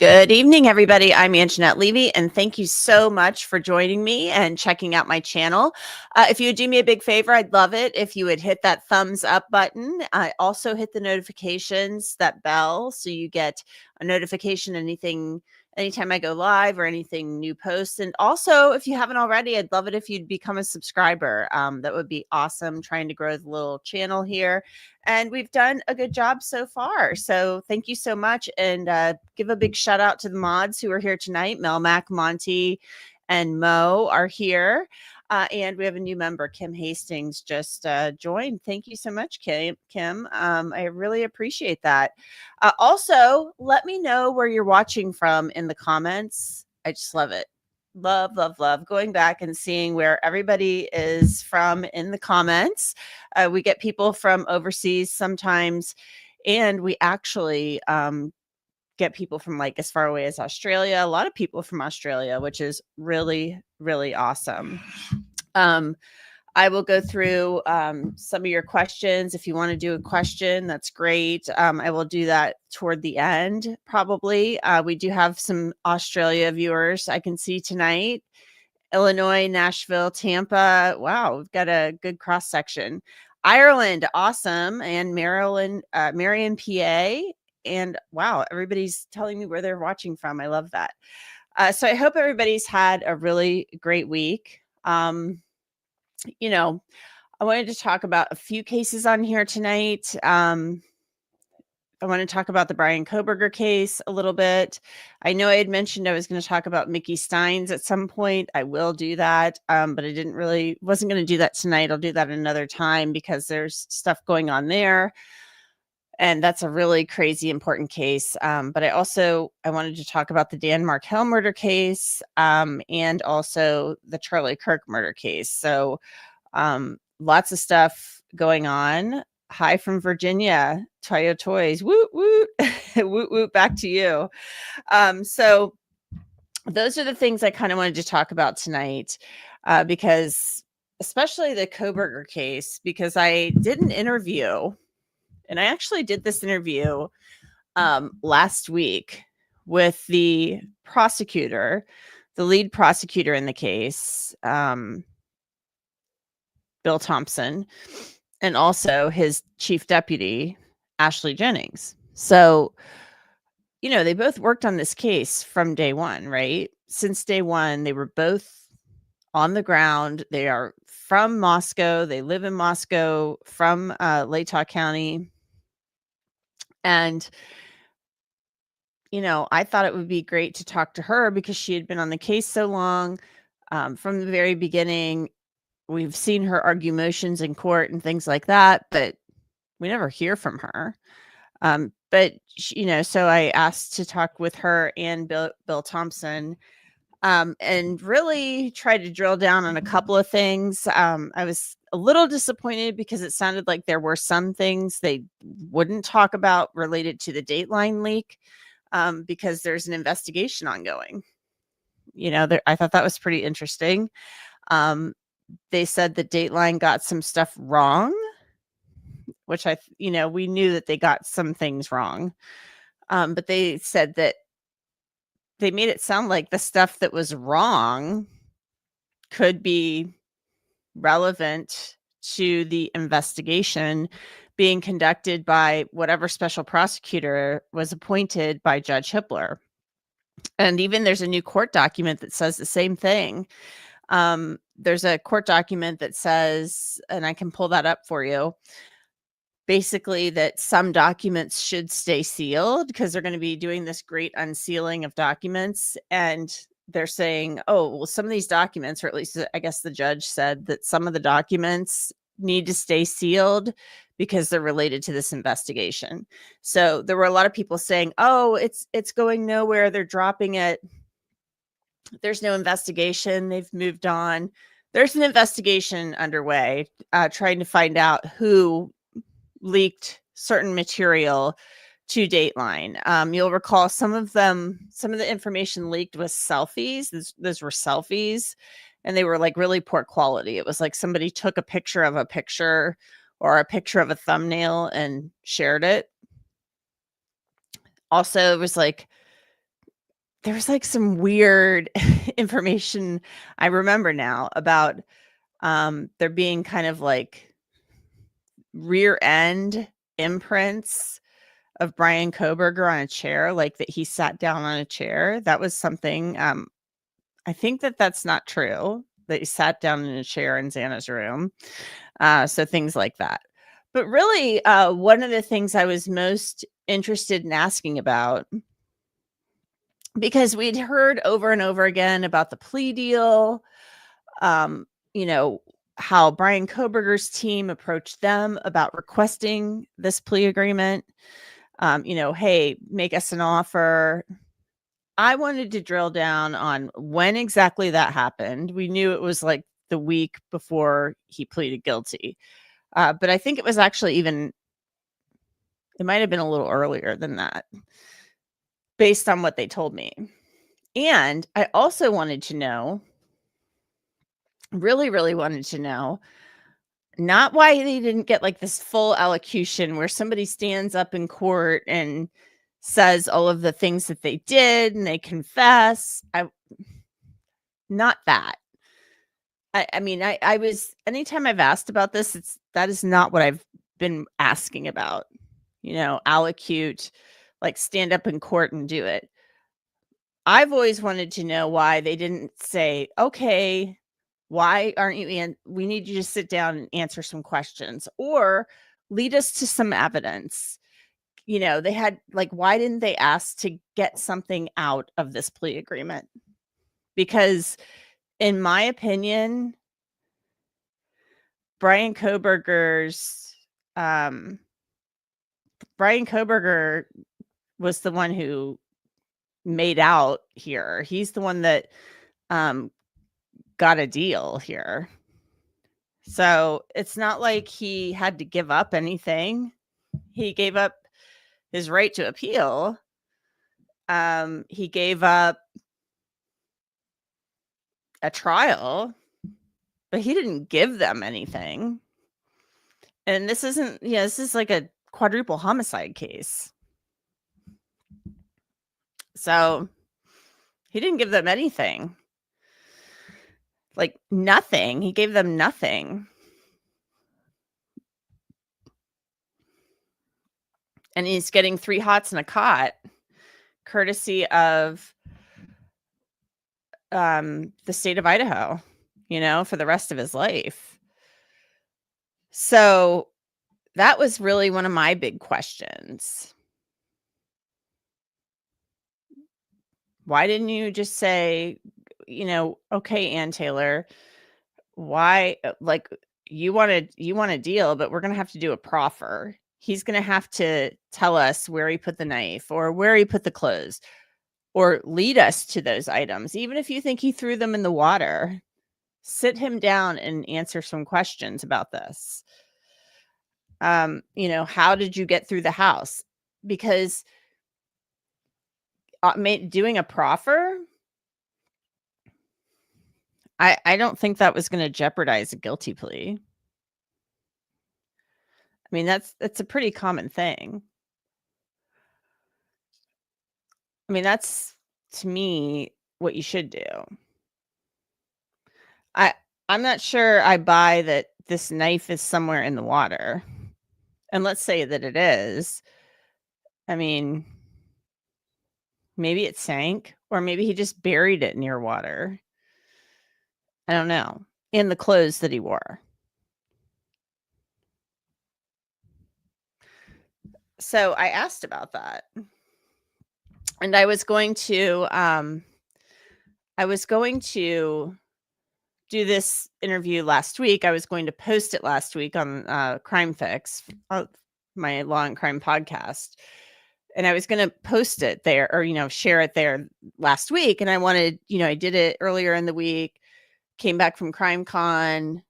Good evening, everybody. I'm Angenette Levy, and thank you so much for joining me and checking out my channel. If you would do me a big favor, I'd love it if you would hit that thumbs up button. Also hit the notifications, that bell, so you get a notification anytime I go live or anything new posts. And also, if you haven't already, I'd love it if you'd become a subscriber. That would be awesome, trying to grow the little channel here. And we've done a good job so far. So thank you so much. And give a big shout out to the mods who are here tonight. Melmac, Monty, and Mo are here. And we have a new member, Kim Hastings, just joined. Thank you so much, Kim. I really appreciate that. Also, let me know where you're watching from in the comments. I just love it. Love going back and seeing where everybody is from in the comments. We get people from overseas sometimes, and we actually get people from like as far away as Australia. A lot of people from Australia, which is really, really awesome. I will go through some of your questions. If you want to do a question, that's great. I will do that toward the end, probably. We do have some Australia viewers I can see tonight. Illinois, Nashville, Tampa. Wow, we've got a good cross section. Ireland, awesome. And Maryland, Marion, PA. And wow, everybody's telling me where they're watching from. I love that. So I hope everybody's had a really great week. I wanted to talk about a few cases on here tonight. I want to talk about the Bryan Kohberger case a little bit. I know I had mentioned I was going to talk about Mickey Steins at some point. I will do that, but I wasn't going to do that tonight. I'll do that another time because there's stuff going on there. And that's a really crazy important case. But I wanted to talk about the Dan Markel murder case and also the Charlie Kirk murder case. So lots of stuff going on. Hi from Virginia, Toyo Toys. Woot, woot. Woot, woot, back to you. So those are the things I kind of wanted to talk about tonight because especially the Kobberger case, because I did an interview. And I actually did this interview last week with the prosecutor, the lead prosecutor in the case, Bill Thompson, and also his chief deputy, Ashley Jennings. So, they both worked on this case from day one, right? Since day one, they were both on the ground. They are from Moscow. They live in Moscow, from Latah County. And, I thought it would be great to talk to her because she had been on the case so long. From the very beginning, we've seen her argue motions in court and things like that, but we never hear from her. So I asked to talk with her and Bill Thompson and really try to drill down on a couple of things. I was a little disappointed because it sounded like there were some things they wouldn't talk about related to the Dateline leak because there's an investigation ongoing. I thought that was pretty interesting. They said that Dateline got some stuff wrong, which we knew that they got some things wrong. But they said that they made it sound like the stuff that was wrong could be relevant to the investigation being conducted by whatever special prosecutor was appointed by Judge Hippler. And even there's a new court document that says the same thing. There's a court document that says, and I can pull that up for you, basically that some documents should stay sealed because they're going to be doing this great unsealing of documents. And they're saying, oh, well, some of these documents, or at least I guess the judge said that some of the documents need to stay sealed because they're related to this investigation. So there were a lot of people saying, oh, it's going nowhere. They're dropping it. There's no investigation. They've moved on. There's an investigation underway trying to find out who leaked certain material to Dateline. You'll recall some of the information leaked was selfies. Those were selfies, and they were like really poor quality. It was like somebody took a picture of a picture or a picture of a thumbnail and shared it. Also, it was like there's like some weird information I remember now about there being kind of like rear end imprints of Bryan Kohberger on a chair, like that he sat down on a chair. That was something. I think that that's not true, that he sat down in a chair in Xana's room. So things like that. But really, one of the things I was most interested in asking about, because we'd heard over and over again about the plea deal, you know, how Bryan Kohberger's team approached them about requesting this plea agreement. You know, hey, make us an offer. I wanted to drill down on when exactly that happened. We knew it was like the week before he pleaded guilty. But I think it was actually it might have been a little earlier than that, based on what they told me. And I also wanted to know, really, really wanted to know, not why they didn't get like this full allocution where somebody stands up in court and says all of the things that they did and they confess. Not that. I mean, I was, anytime I've asked about this, that is not what I've been asking about. You know, allocute, like stand up in court and do it. I've always wanted to know why they didn't say, okay, why aren't you we need you to sit down and answer some questions, or lead us to some evidence. You know, they had like, why didn't they ask to get something out of this plea agreement? Because in my opinion, Bryan Kohberger was the one who made out here. He's the one that got a deal here. So it's not like he had to give up anything. He gave up his right to appeal. He gave up a trial, but he didn't give them anything. And this isn't, this is like a quadruple homicide case. So he didn't give them anything. Like nothing. He gave them nothing. And he's getting 3 hots and a cot, courtesy of the state of Idaho, for the rest of his life. So that was really one of my big questions. Why didn't you just say, okay, Ann Taylor, why, like, you want a deal, but we're going to have to do a proffer. He's going to have to tell us where he put the knife or where he put the clothes, or lead us to those items. Even if you think he threw them in the water, sit him down and answer some questions about this. How did you get through the house? Because doing a proffer, I don't think that was going to jeopardize a guilty plea. I mean, that's a pretty common thing. I mean, that's, to me, what you should do. I'm not sure I buy that this knife is somewhere in the water. And let's say that it is. I mean, maybe it sank, or maybe he just buried it near water. I don't know. In the clothes that he wore. So I asked about that. And I was going to do this interview last week. I was going to post it last week on Crime Fix, my Law and Crime podcast. And I was going to post it there, or, share it there last week. And I wanted, I did it earlier in the week, came back from CrimeCon.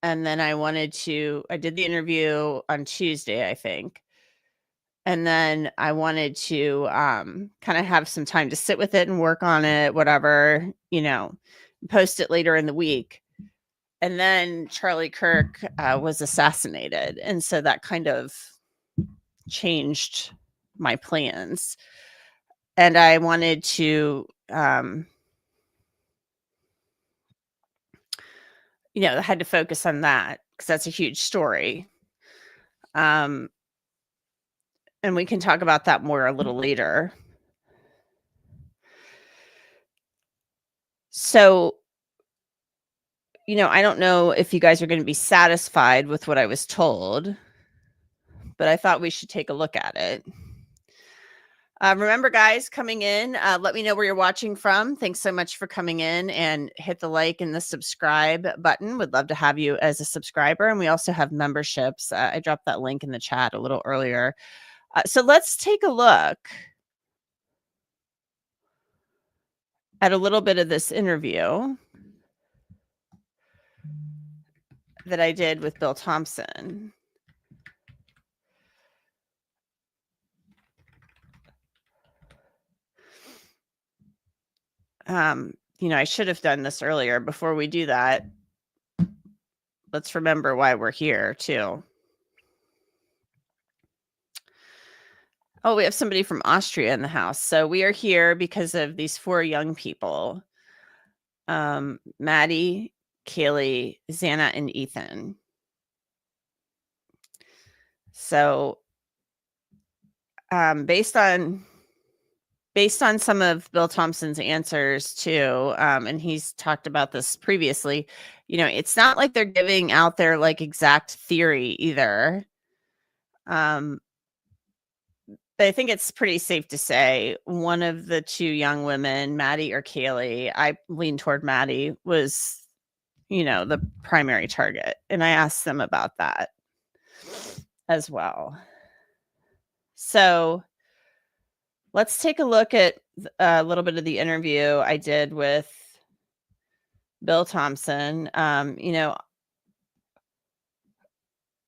And then I did the interview on Tuesday, I think. And then I wanted to kind of have some time to sit with it and work on it, whatever, post it later in the week. And then Charlie Kirk was assassinated. And so that kind of changed my plans. and I wanted to, I had to focus on that because that's a huge story. And we can talk about that more a little later. So, I don't know if you guys are going to be satisfied with what I was told, but I thought we should take a look at it. Remember, guys, coming in, let me know where you're watching from. Thanks so much for coming in, and hit the like and the subscribe button. Would love to have you as a subscriber. And we also have memberships. I dropped that link in the chat a little earlier. So let's take a look at a little bit of this interview that I did with Bill Thompson. I should have done this earlier. Before we do that, let's remember why we're here too. Oh, we have somebody from Austria in the house. So we are here because of these 4 young people. Maddie, Kaylee, Xana, and Ethan. So based on some of Bill Thompson's answers too, and he's talked about this previously, it's not like they're giving out their like exact theory either. But I think it's pretty safe to say one of the 2 young women, Maddie or Kaylee, I lean toward Maddie, was, the primary target. And I asked them about that as well. So let's take a look at a little bit of the interview I did with Bill Thompson.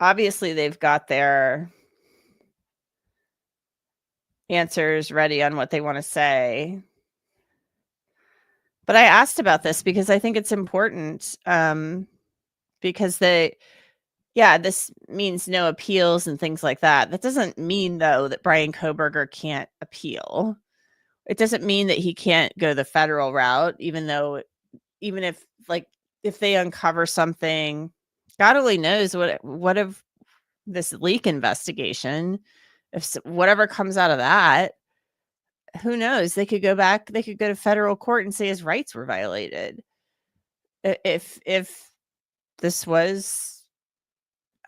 Obviously they've got their answers ready on what they want to say. But I asked about this because I think it's important, because this means no appeals and things like that. That doesn't mean, though, that Bryan Kohberger can't appeal. It doesn't mean that he can't go the federal route, even if they uncover something, God only knows what of this leak investigation, if whatever comes out of that, who knows? They could go to federal court and say his rights were violated. If this was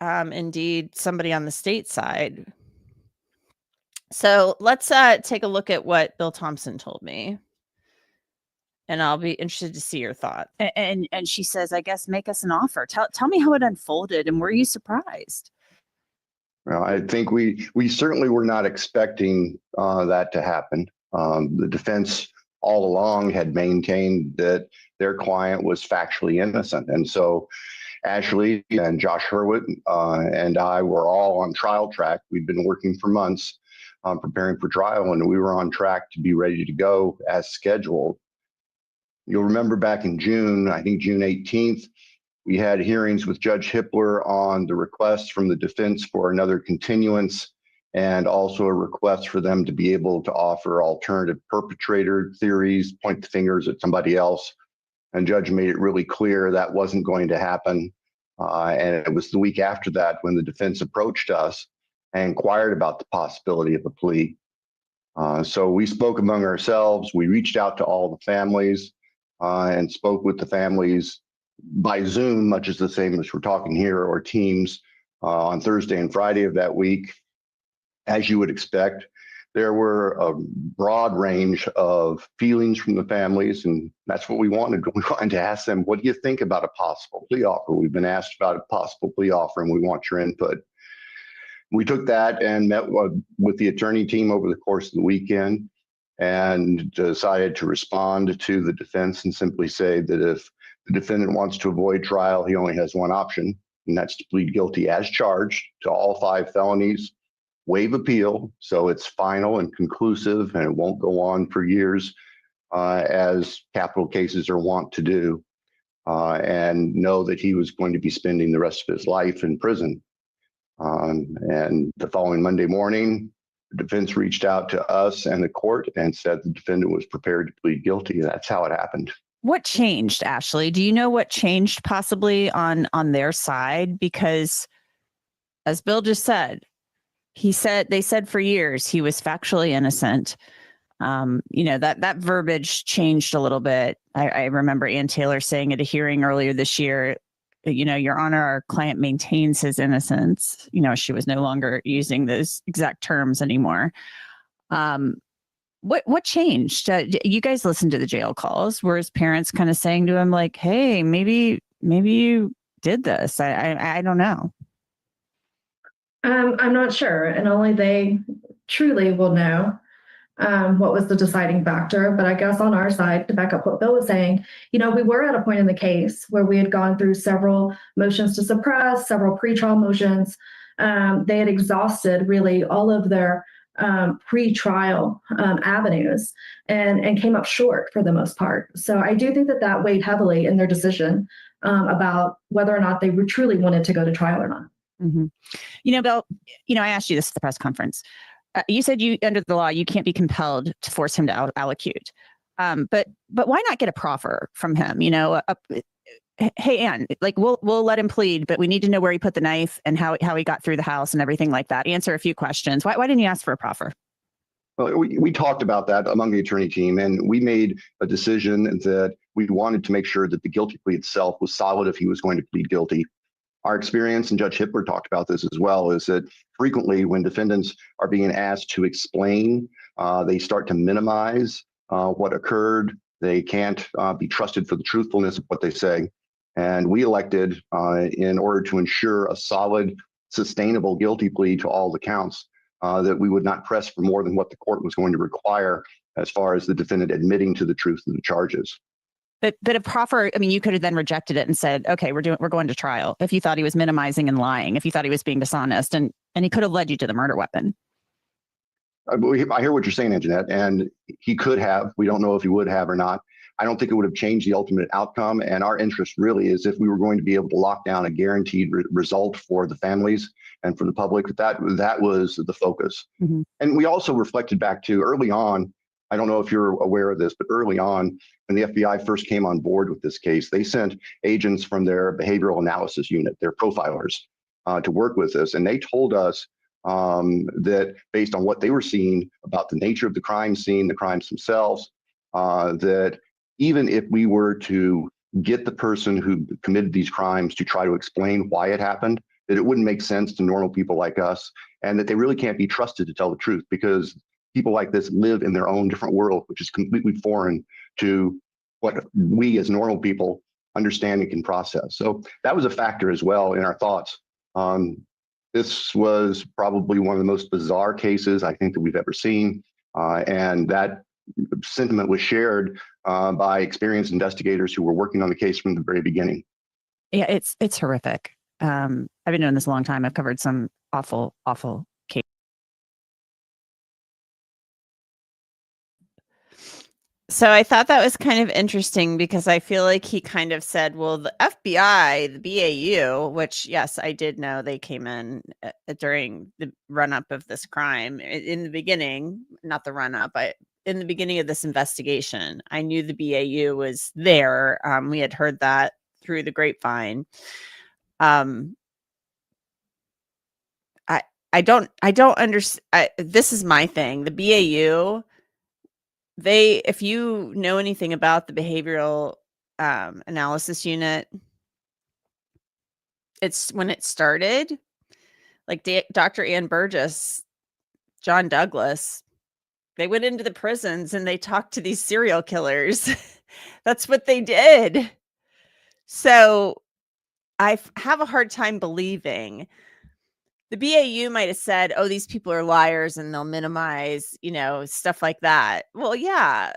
indeed somebody on the state side. So let's take a look at what Bill Thompson told me. And I'll be interested to see your thoughts. And she says, I guess, make us an offer. Tell me how it unfolded, and were you surprised? Well, I think we certainly were not expecting that to happen. The defense all along had maintained that their client was factually innocent. And so Ashley and Josh Hurwitz and I were all on trial track. We'd been working for months preparing for trial, and we were on track to be ready to go as scheduled. You'll remember back in June, I think June 18th, we had hearings with Judge Hippler on the request from the defense for another continuance, and also a request for them to be able to offer alternative perpetrator theories, point the fingers at somebody else. And Judge made it really clear that wasn't going to happen. And it was the week after that when the defense approached us and inquired about the possibility of a plea. So we spoke among ourselves. We reached out to all the families and spoke with the families by Zoom, much as the same as we're talking here, or Teams, on Thursday and Friday of that week. As you would expect, there were a broad range of feelings from the families, and that's what we wanted. We wanted to ask them, what do you think about a possible plea offer? We've been asked about a possible plea offer, and we want your input. We took that and met with the attorney team over the course of the weekend and decided to respond to the defense and simply say that if the defendant wants to avoid trial, he only has one option, and that's to plead guilty as charged to all 5 felonies, waive appeal, so it's final and conclusive, and it won't go on for years, as capital cases are wont to do, and know that he was going to be spending the rest of his life in prison. And the following Monday morning, The defense reached out to us and the court and said the defendant was prepared to plead guilty. That's how it happened. What changed, Ashley? Do you know what changed possibly on their side? Because as Bill just said, they said for years he was factually innocent. That verbiage changed a little bit. I remember Ann Taylor saying at a hearing earlier this year, Your Honor, our client maintains his innocence. She was no longer using those exact terms anymore. What changed? You guys listened to the jail calls. Were his parents kind of saying to him like, hey, maybe you did this? I don't know. I'm not sure, and only they truly will know what was the deciding factor. But I guess on our side, to back up what Bill was saying, we were at a point in the case where we had gone through several motions to suppress, several pretrial motions. They had exhausted really all of their pre-trial avenues and came up short for the most part. So I do think that weighed heavily in their decision about whether or not they truly wanted to go to trial or not. Mm-hmm. Bill, I asked you this at the press conference. You said under the law, you can't be compelled to force him to allocute. But why not get a proffer from him? Hey, Ann, we'll let him plead, but we need to know where he put the knife and how he got through the house and everything like that. Answer a few questions. Why didn't you ask for a proffer? Well, we talked about that among the attorney team, and we made a decision that we wanted to make sure that the guilty plea itself was solid if he was going to plead guilty. Our experience, and Judge Hippler talked about this as well, is that frequently when defendants are being asked to explain, they start to minimize what occurred. They can't be trusted for the truthfulness of what they say. And we elected, in order to ensure a solid, sustainable guilty plea to all the counts, that we would not press for more than what the court was going to require as far as the defendant admitting to the truth of the charges. But a proffer, you could have then rejected it and said, okay, we're going to trial. If you thought he was minimizing and lying, if you thought he was being dishonest, and he could have led you to the murder weapon. I hear what you're saying, Angenette, and he could have. We don't know if he would have or not. I don't think it would have changed the ultimate outcome. And our interest really is if we were going to be able to lock down a guaranteed result for the families and for the public, that was the focus. Mm-hmm. And we also reflected back to early on. I don't know if you're aware of this, but early on, when the FBI first came on board with this case, they sent agents from their behavioral analysis unit, their profilers, to work with us. And they told us that based on what they were seeing about the nature of the crime scene, the crimes themselves, that even if we were to get the person who committed these crimes to try to explain why it happened, that it wouldn't make sense to normal people like us, and that they really can't be trusted to tell the truth because people like this live in their own different world, which is completely foreign to what we as normal people understand and can process. So that was a factor as well in our thoughts. This was probably one of the most bizarre cases I think that we've ever seen. And that sentiment was shared by experienced investigators who were working on the case from the very beginning. Yeah, it's horrific. I've been doing this a long time. I've covered some awful cases. So I thought that was kind of interesting because I feel like he kind of said, well, the FBI, the BAU, which, yes, I did know they came in during the run-up of this crime in the beginning, not the run-up, but in the beginning of this investigation. I knew the BAU was there. We had heard that through the grapevine. I don't understand. This is my thing. The BAU, if you know anything about the behavioral analysis unit, it's when it started, like Dr. Ann Burgess, John Douglas, they went into the prisons and they talked to these serial killers. That's what they did. So I have a hard time believing the BAU might have said, oh, these people are liars and they'll minimize, stuff like that. Well, yeah,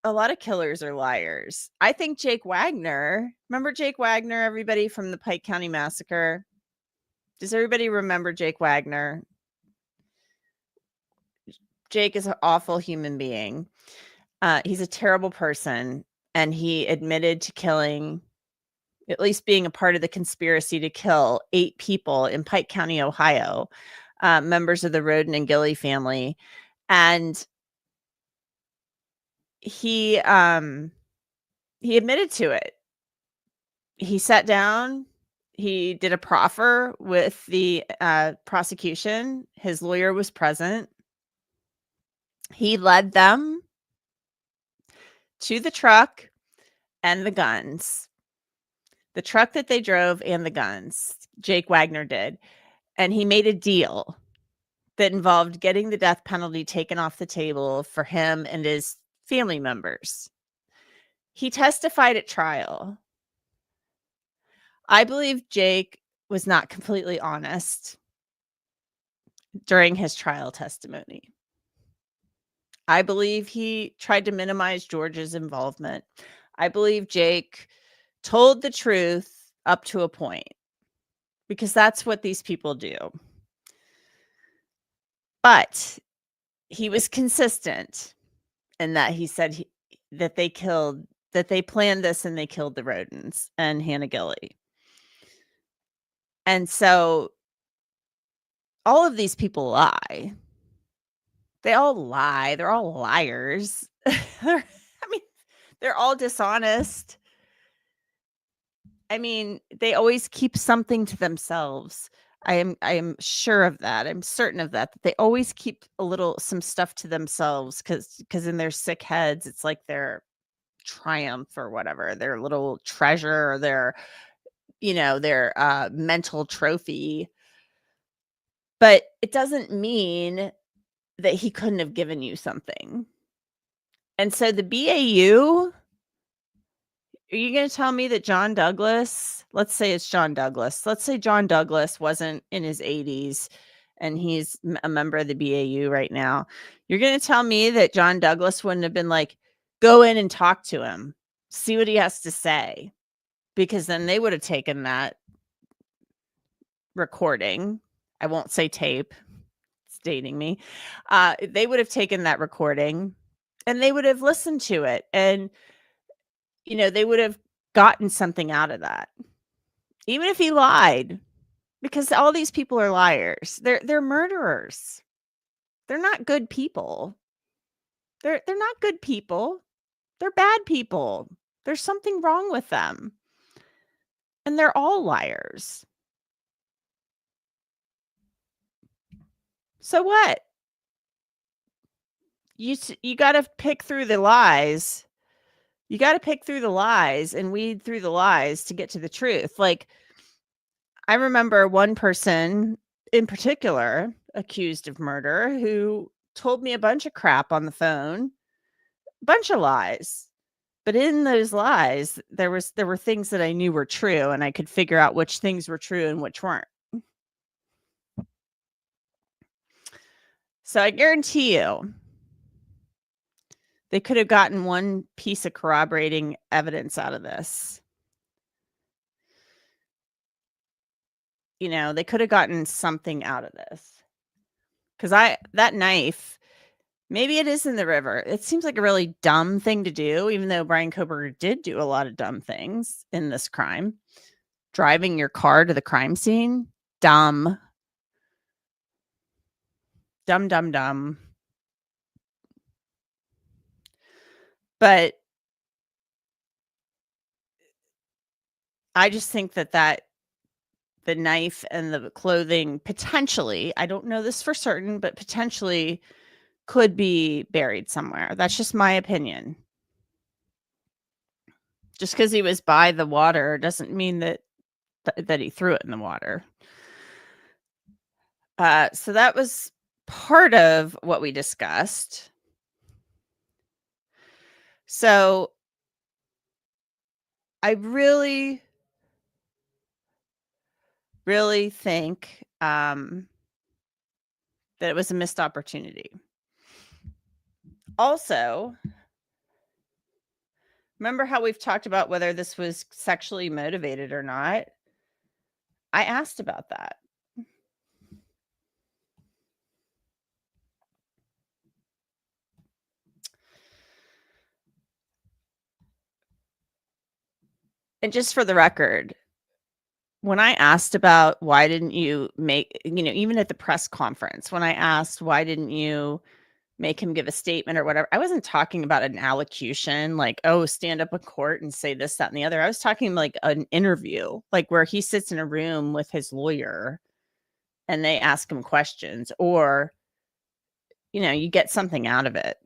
a lot of killers are liars. I think Jake Wagner, remember Jake Wagner, everybody, from the Pike County Massacre? Does everybody remember Jake Wagner? Jake is an awful human being. He's a terrible person. And he admitted to killing, at least being a part of the conspiracy to kill 8 people in Pike County, Ohio. members of the Roden and Gilly family. And he admitted to it. He sat down. He did a proffer with the prosecution. His lawyer was present. He led them to the truck and the guns. The truck that they drove and the guns, Jake Wagner did. And he made a deal that involved getting the death penalty taken off the table for him and his family members. He testified at trial. I believe Jake was not completely honest during his trial testimony. I believe he tried to minimize George's involvement. I believe Jake told the truth up to a point, because that's what these people do. But he was consistent in that he said that they planned this and they killed the Rodens and Hannah Gilly. And so all of these people lie. They all lie. They're all liars. They're all dishonest. I mean, they always keep something to themselves. I am sure of that. I'm certain of that they always keep some stuff to themselves because in their sick heads, it's like their triumph or whatever, their little treasure, or their mental trophy. But it doesn't mean that he couldn't have given you something. And so the BAU, are you going to tell me that John Douglas, let's say it's John Douglas. Let's say John Douglas wasn't in his 80s and he's a member of the BAU right now. You're going to tell me that John Douglas wouldn't have been like, go in and talk to him, see what he has to say, because then they would have taken that recording. I won't say tape. It's dating me. They would have taken that recording and they would have listened to it, and they would have gotten something out of that, even if he lied, because all these people are liars. They're murderers. They're not good people. They're not good people. They're bad people. There's something wrong with them. And they're all liars. So what? You got to pick through the lies. You got to pick through the lies and weed through the lies to get to the truth. Like, I remember one person in particular accused of murder who told me a bunch of crap on the phone, a bunch of lies. But in those lies, there were things that I knew were true, and I could figure out which things were true and which weren't. So I guarantee you, they could have gotten one piece of corroborating evidence out of this. They could have gotten something out of this. Because that knife, maybe it is in the river. It seems like a really dumb thing to do, even though Bryan Kohberger did do a lot of dumb things in this crime. Driving your car to the crime scene, dumb. Dumb. But I just think that the knife and the clothing potentially, I don't know this for certain, but potentially could be buried somewhere. That's just my opinion. Just because he was by the water doesn't mean that he threw it in the water. So that was part of what we discussed. So I really, really think that it was a missed opportunity. Also, remember how we've talked about whether this was sexually motivated or not? I asked about that. And just for the record, when I asked about why didn't you make, even at the press conference, when I asked why didn't you make him give a statement or whatever, I wasn't talking about an allocution, like, oh, stand up in court and say this, that, and the other. I was talking like an interview, like where he sits in a room with his lawyer and they ask him questions, or, you get something out of it.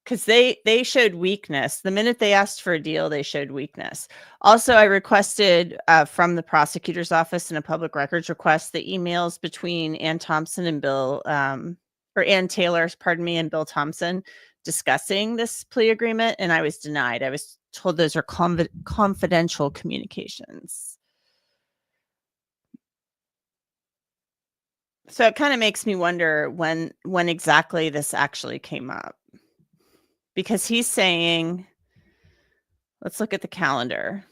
Because they showed weakness. The minute they asked for a deal, they showed weakness. Also, I requested from the prosecutor's office in a public records request the emails between Ann Thompson and Ann Taylor, pardon me, and Bill Thompson discussing this plea agreement, and I was denied. I was told those are confidential communications. So it kind of makes me wonder when exactly this actually came up. Because he's saying, let's look at the calendar.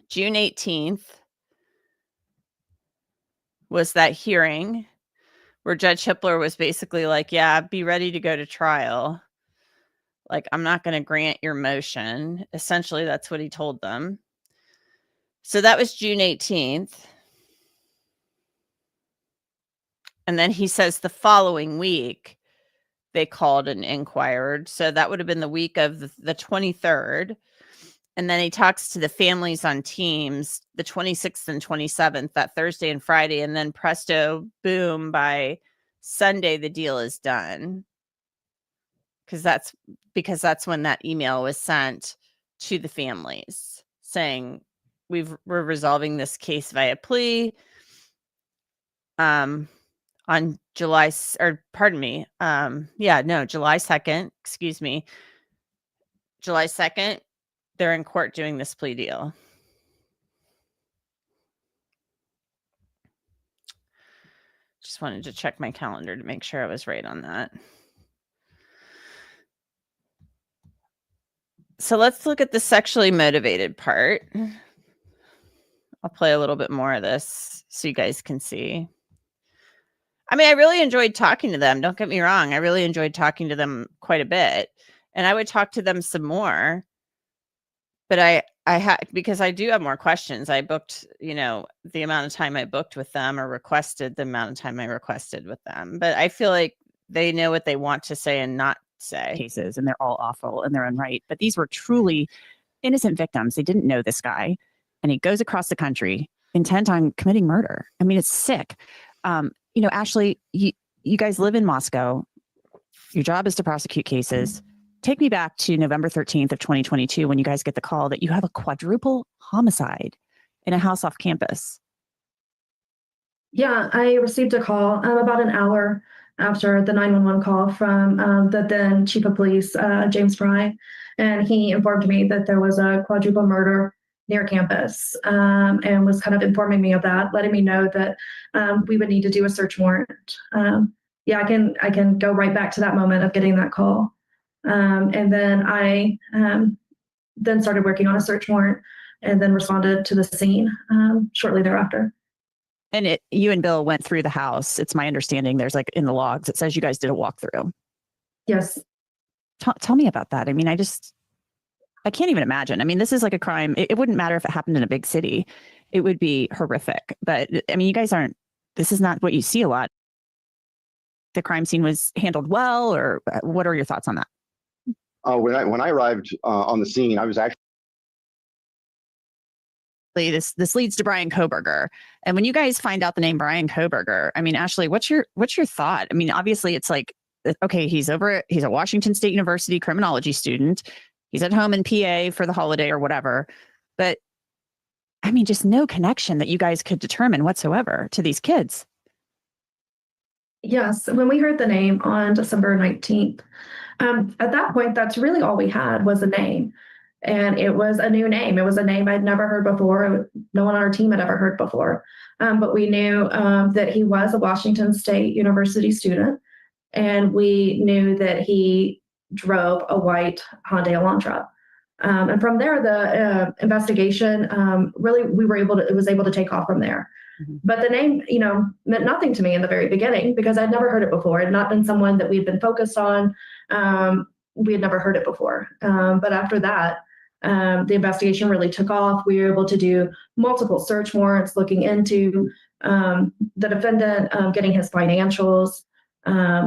June 18th was that hearing where Judge Hippler was basically like, yeah, be ready to go to trial. Like, I'm not going to grant your motion. Essentially, that's what he told them. So that was June 18th. And then he says the following week, they called and inquired. So that would have been the week of the 23rd. And then he talks to the families on teams the 26th and 27th, that Thursday and Friday. And then presto, boom, by Sunday, the deal is done. Because that's when that email was sent to the families saying, we're resolving this case via plea. On July 2nd, excuse me. July 2nd, they're in court doing this plea deal. Just wanted to check my calendar to make sure I was right on that. So let's look at the sexually motivated part. I'll play a little bit more of this so you guys can see. I mean, I really enjoyed talking to them. Don't get me wrong. I really enjoyed talking to them quite a bit. And I would talk to them some more. But I had, because I do have more questions. I booked, the amount of time I booked with them, or requested the amount of time I requested with them. But I feel like they know what they want to say and not say. Cases, and they're all awful in their own right. But these were truly innocent victims. They didn't know this guy. And he goes across the country intent on committing murder. I mean, it's sick. Ashley, you guys live in Moscow. Your job is to prosecute cases. Take me back to November 13th of 2022 when you guys get the call that you have a quadruple homicide in a house off campus. Yeah, I received a call about an hour after the 911 call from the then chief of police, James Fry, and he informed me that there was a quadruple murder near campus, and was kind of informing me of that, letting me know that we would need to do a search warrant. I can go right back to that moment of getting that call. And then I then started working on a search warrant and then responded to the scene shortly thereafter. And you and Bill went through the house. It's my understanding there's like in the logs, it says you guys did a walkthrough. Yes. Tell me about that. I mean, I can't even imagine. I mean, this is like a crime. It wouldn't matter if it happened in a big city. It would be horrific. But I mean, you guys this is not what you see a lot. The crime scene was handled well, or what are your thoughts on that? When I arrived on the scene, I was actually. This leads to Bryan Kohberger. And when you guys find out the name Bryan Kohberger, I mean, Ashley, what's your thought? I mean, obviously it's like, okay, he's a Washington State University criminology student. He's at home in PA for the holiday or whatever. But I mean, just no connection that you guys could determine whatsoever to these kids. Yes. When we heard the name on December 19th, at that point, that's really all we had was a name. And it was a new name. It was a name I'd never heard before. No one on our team had ever heard before. But we knew that he was a Washington State University student. And we knew that he drove a white Hyundai Elantra. And from there, the investigation really, it was able to take off from there. Mm-hmm. But the name, meant nothing to me in the very beginning because I'd never heard it before. It had not been someone that we'd been focused on. We had never heard it before. But after that, The investigation really took off. We were able to do multiple search warrants looking into the defendant, getting his financials,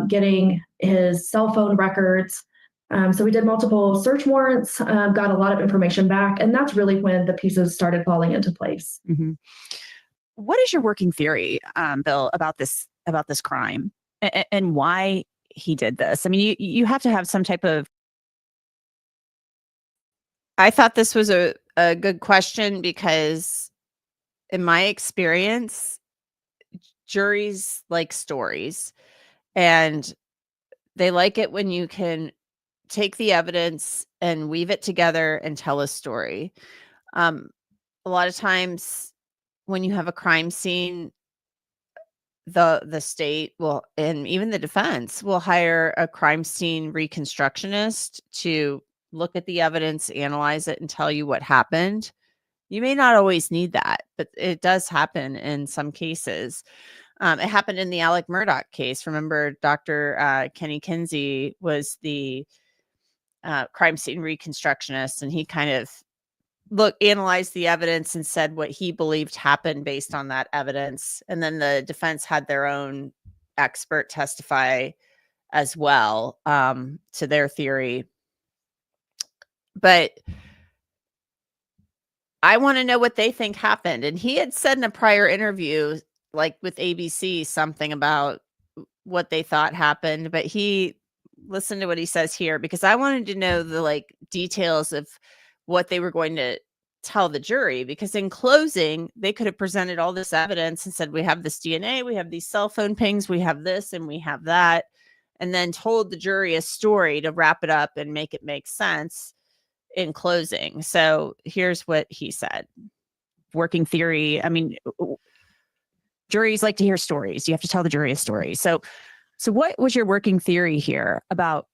getting his cell phone records. So we did multiple search warrants, got a lot of information back, and that's really when the pieces started falling into place. Mm-hmm. What is your working theory, Bill, about this crime and why he did this? I mean, you have to have some type of. I thought this was a good question because, in my experience, juries like stories, and they like it when you can take the evidence and weave it together and tell a story. A lot of times when you have a crime scene, the state will, and even the defense will hire a crime scene reconstructionist to look at the evidence, analyze it, and tell you what happened. You may not always need that, but it does happen in some cases. It happened in the Alec Murdaugh case. Remember, Dr. Kenny Kinsey was the crime scene reconstructionist, and he kind of analyzed the evidence and said what he believed happened based on that evidence. And then the defense had their own expert testify as well to their theory. But I want to know what they think happened. And he had said in a prior interview, like with ABC, something about what they thought happened, but listen to what he says here, because I wanted to know the details of what they were going to tell the jury, because in closing, they could have presented all this evidence and said, we have this DNA, we have these cell phone pings, we have this, and we have that, and then told the jury a story to wrap it up and make it make sense in closing. So here's what he said. Working theory. I mean, juries like to hear stories. You have to tell the jury a story. So what was your working theory here about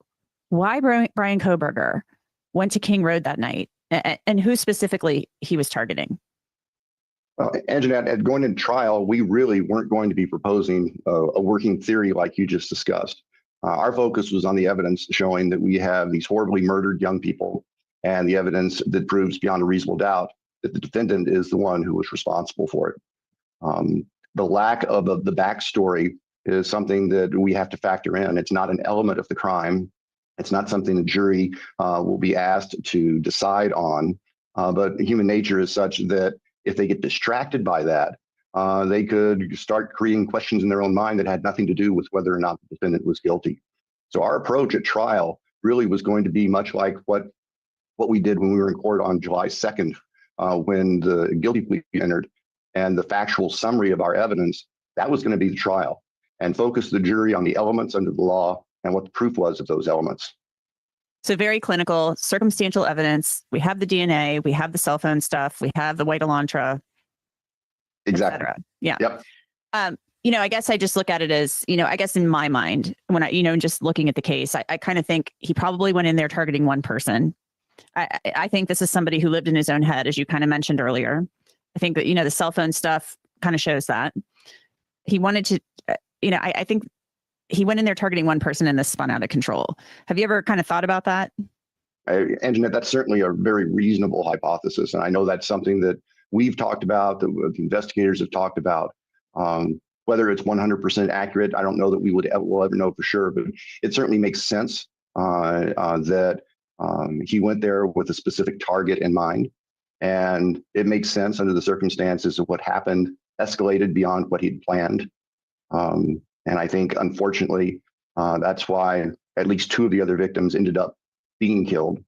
why Bryan Kohberger went to King Road that night and who specifically he was targeting? Well, Angenette, going into trial, we really weren't going to be proposing a working theory like you just discussed. Our focus was on the evidence showing that we have these horribly murdered young people, and the evidence that proves beyond a reasonable doubt that the defendant is the one who was responsible for it. The lack of the backstory is something that we have to factor in. It's not an element of the crime. It's not something the jury will be asked to decide on. But human nature is such that if they get distracted by that, they could start creating questions in their own mind that had nothing to do with whether or not the defendant was guilty. So our approach at trial really was going to be much like what we did when we were in court on July 2nd, when the guilty plea entered, and the factual summary of our evidence, that was going to be the trial, and focus the jury on the elements under the law and what the proof was of those elements. So very clinical, circumstantial evidence. We have the DNA, we have the cell phone stuff, we have the white Elantra. Exactly. Yeah. Yep. I guess I just look at it as, I guess in my mind, when just looking at the case, I kind of think he probably went in there targeting one person. I think this is somebody who lived in his own head, as you kind of mentioned earlier. I think that, the cell phone stuff kind of shows that. He wanted to, I think he went in there targeting one person and this spun out of control. Have you ever kind of thought about that? Angenette, that's certainly a very reasonable hypothesis. And I know that's something that we've talked about, that the investigators have talked about. Whether it's 100% accurate, I don't know that we'll ever know for sure, but it certainly makes sense that he went there with a specific target in mind. And it makes sense under the circumstances of what happened, escalated beyond what he'd planned. And I think, unfortunately, that's why at least two of the other victims ended up being killed.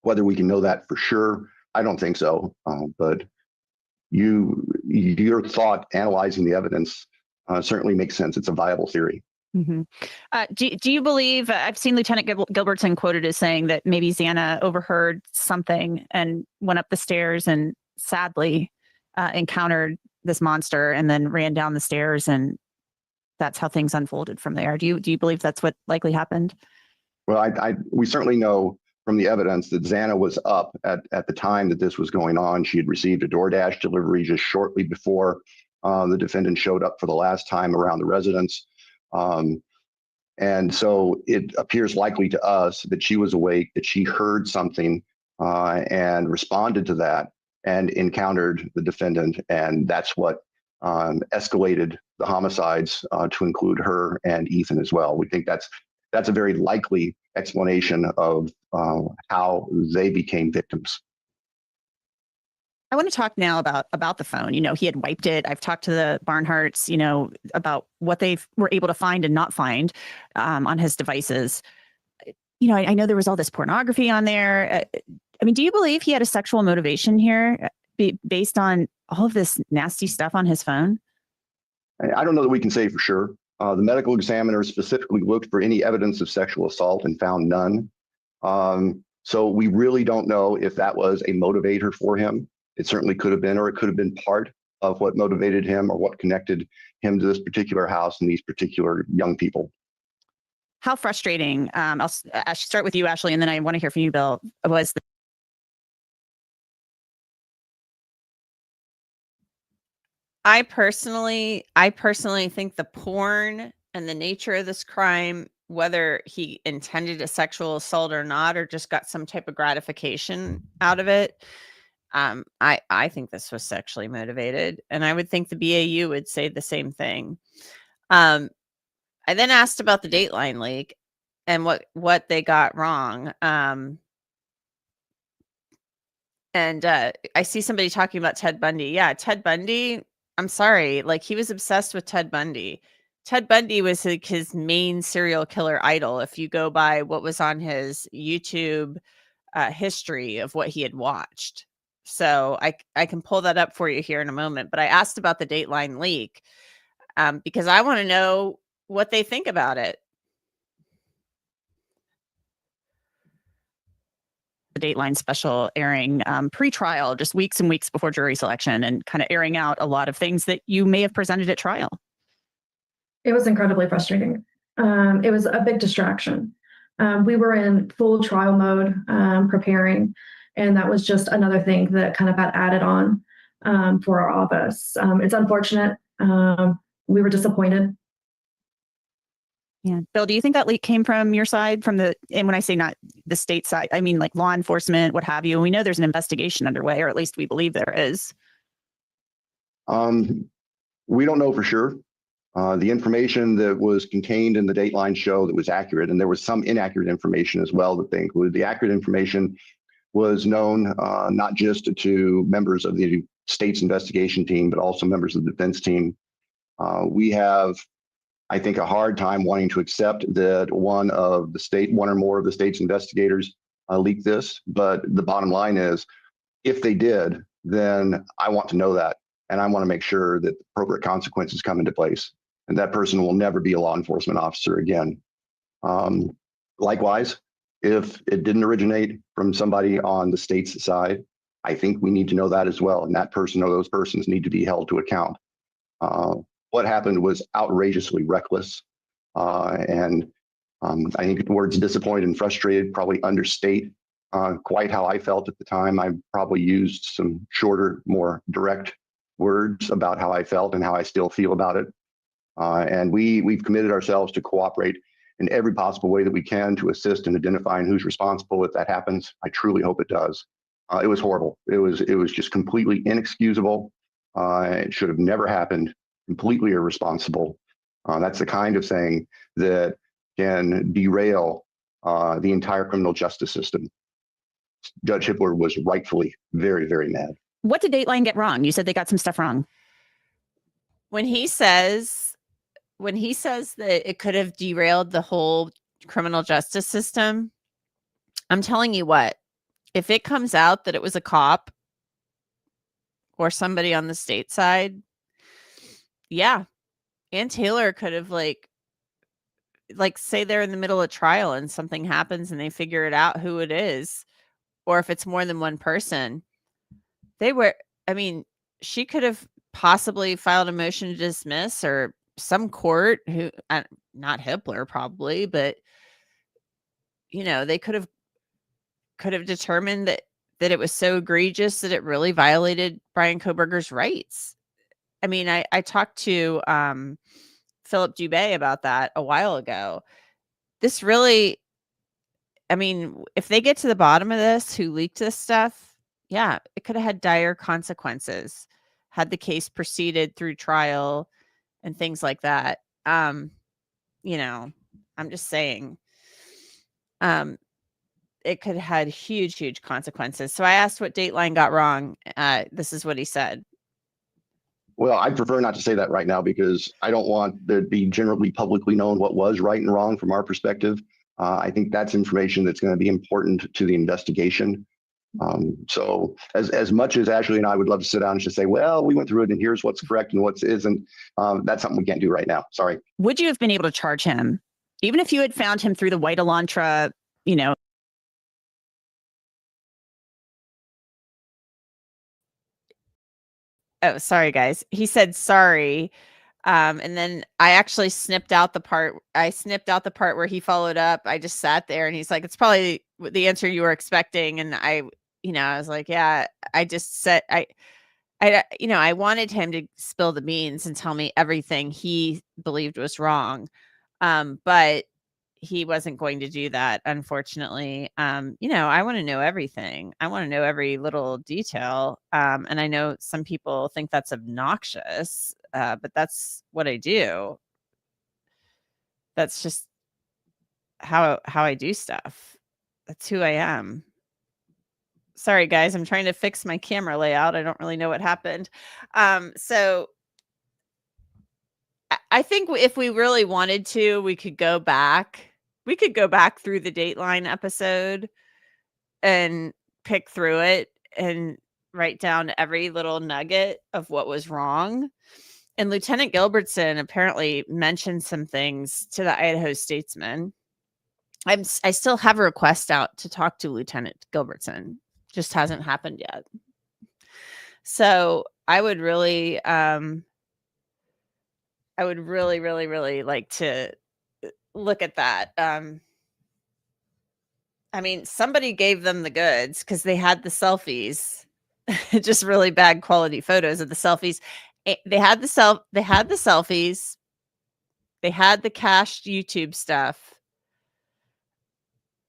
Whether we can know that for sure, I don't think so. But your thought analyzing the evidence certainly makes sense. It's a viable theory. Mm-hmm. Do you believe, I've seen Lieutenant Gilbertson quoted as saying that maybe Xana overheard something and went up the stairs and sadly encountered this monster and then ran down the stairs, and that's how things unfolded from there. Do you believe that's what likely happened? Well, we certainly know from the evidence that Xana was up at the time that this was going on. She had received a DoorDash delivery just shortly before the defendant showed up for the last time around the residence. And so it appears likely to us that she was awake, that she heard something and responded to that and encountered the defendant. And that's what escalated the homicides to include her and Ethan as well. We think that's a very likely explanation of how they became victims. I want to talk now about the phone. He had wiped it. I've talked to the Barnharts, about what they were able to find and not find on his devices. I know there was all this pornography on there. Do you believe he had a sexual motivation here based on all of this nasty stuff on his phone? I don't know that we can say for sure. The medical examiner specifically looked for any evidence of sexual assault and found none. So we really don't know if that was a motivator for him. It certainly could have been, or it could have been part of what motivated him or what connected him to this particular house and these particular young people. How frustrating, I'll start with you, Ashley, and then I want to hear from you, Bill, was I personally think the porn and the nature of this crime, whether he intended a sexual assault or not, or just got some type of gratification out of it, I think this was sexually motivated, and I would think the BAU would say the same thing. I then asked about the Dateline leak and what they got wrong. And I see somebody talking about Ted Bundy. Yeah, Ted Bundy. I'm sorry, he was obsessed with Ted Bundy. Ted Bundy was his main serial killer idol. If you go by what was on his YouTube history of what he had watched. So I can pull that up for you here in a moment. But I asked about the Dateline leak because I want to know what they think about it. the Dateline special airing pre-trial, just weeks and weeks before jury selection, and kind of airing out a lot of things that you may have presented at trial. It was incredibly frustrating. It was a big distraction. We were in full trial mode preparing, and that was just another thing that kind of got added on for our office. It's unfortunate. We were disappointed. Yeah. Bill, do you think that leak came from your side, and when I say not the state side, I mean like law enforcement, what have you? We know there's an investigation underway, or at least we believe there is. We don't know for sure. The information that was contained in the Dateline show that was accurate, and there was some inaccurate information as well that they included. The accurate information was known not just to members of the state's investigation team, but also members of the defense team. We have, I think, a hard time wanting to accept that one or more of the state's investigators leaked this. But the bottom line is, if they did, then I want to know that. And I want to make sure that appropriate consequences come into place. And that person will never be a law enforcement officer again. Likewise, if it didn't originate from somebody on the state's side, I think we need to know that as well. And that person or those persons need to be held to account. What happened was outrageously reckless. And I think the words disappointed and frustrated probably understate quite how I felt at the time. I probably used some shorter, more direct words about how I felt and how I still feel about it. And we've committed ourselves to cooperate in every possible way that we can to assist in identifying who's responsible if that happens. I truly hope it does. It was horrible. It was just completely inexcusable. It should have never happened. Completely irresponsible. That's the kind of thing that can derail the entire criminal justice system. Judge Hippler was rightfully very, very mad. What did Dateline get wrong? You said they got some stuff wrong. When he says that it could have derailed the whole criminal justice system, I'm telling you what, if it comes out that it was a cop or somebody on the state side, yeah, Ann Taylor could have like say they're in the middle of trial and something happens and they figure it out who it is, or if it's more than one person, she could have possibly filed a motion to dismiss, or some court who, not Hippler probably, but they could have determined that it was so egregious that it really violated Bryan Kohberger's rights. I mean, I talked to Philip Dubé about that a while ago. This really, I mean, if they get to the bottom of this, who leaked this stuff, yeah, it could have had dire consequences had the case proceeded through trial and things like that. You know, I'm just saying, it could have had huge consequences. So I asked what Dateline got wrong. This is what he said. Well, I'd prefer not to say that right now because I don't want there to be generally publicly known what was right and wrong from our perspective. I think that's information that's going to be important to the investigation. So as much as Ashley and I would love to sit down and just say, well, we went through it and here's what's correct and what isn't, that's something we can't do right now. Sorry. Would you have been able to charge him, even if you had found him through the White Elantra, you know? Oh, sorry, guys. He said sorry. And then I actually snipped out the part. I snipped out the part where he followed up. I just sat there and he's like, it's probably the answer you were expecting. And I was like, yeah, I just said, I wanted him to spill the beans and tell me everything he believed was wrong. But he wasn't going to do that, unfortunately. I want to know everything. I want to know every little detail. And I know some people think that's obnoxious, but that's what I do. That's just how I do stuff. That's who I am. Sorry, guys. I'm trying to fix my camera layout. I don't really know what happened. So I think if we really wanted to, we could go back. We could go back through the Dateline episode and pick through it and write down every little nugget of what was wrong. And Lieutenant Gilbertson apparently mentioned some things to the Idaho Statesman. I still have a request out to talk to Lieutenant Gilbertson. Just hasn't happened yet. So I would really like to look at that. I mean, somebody gave them the goods because they had the selfies, just really bad quality photos of the selfies. They had the selfies. They had the cached YouTube stuff.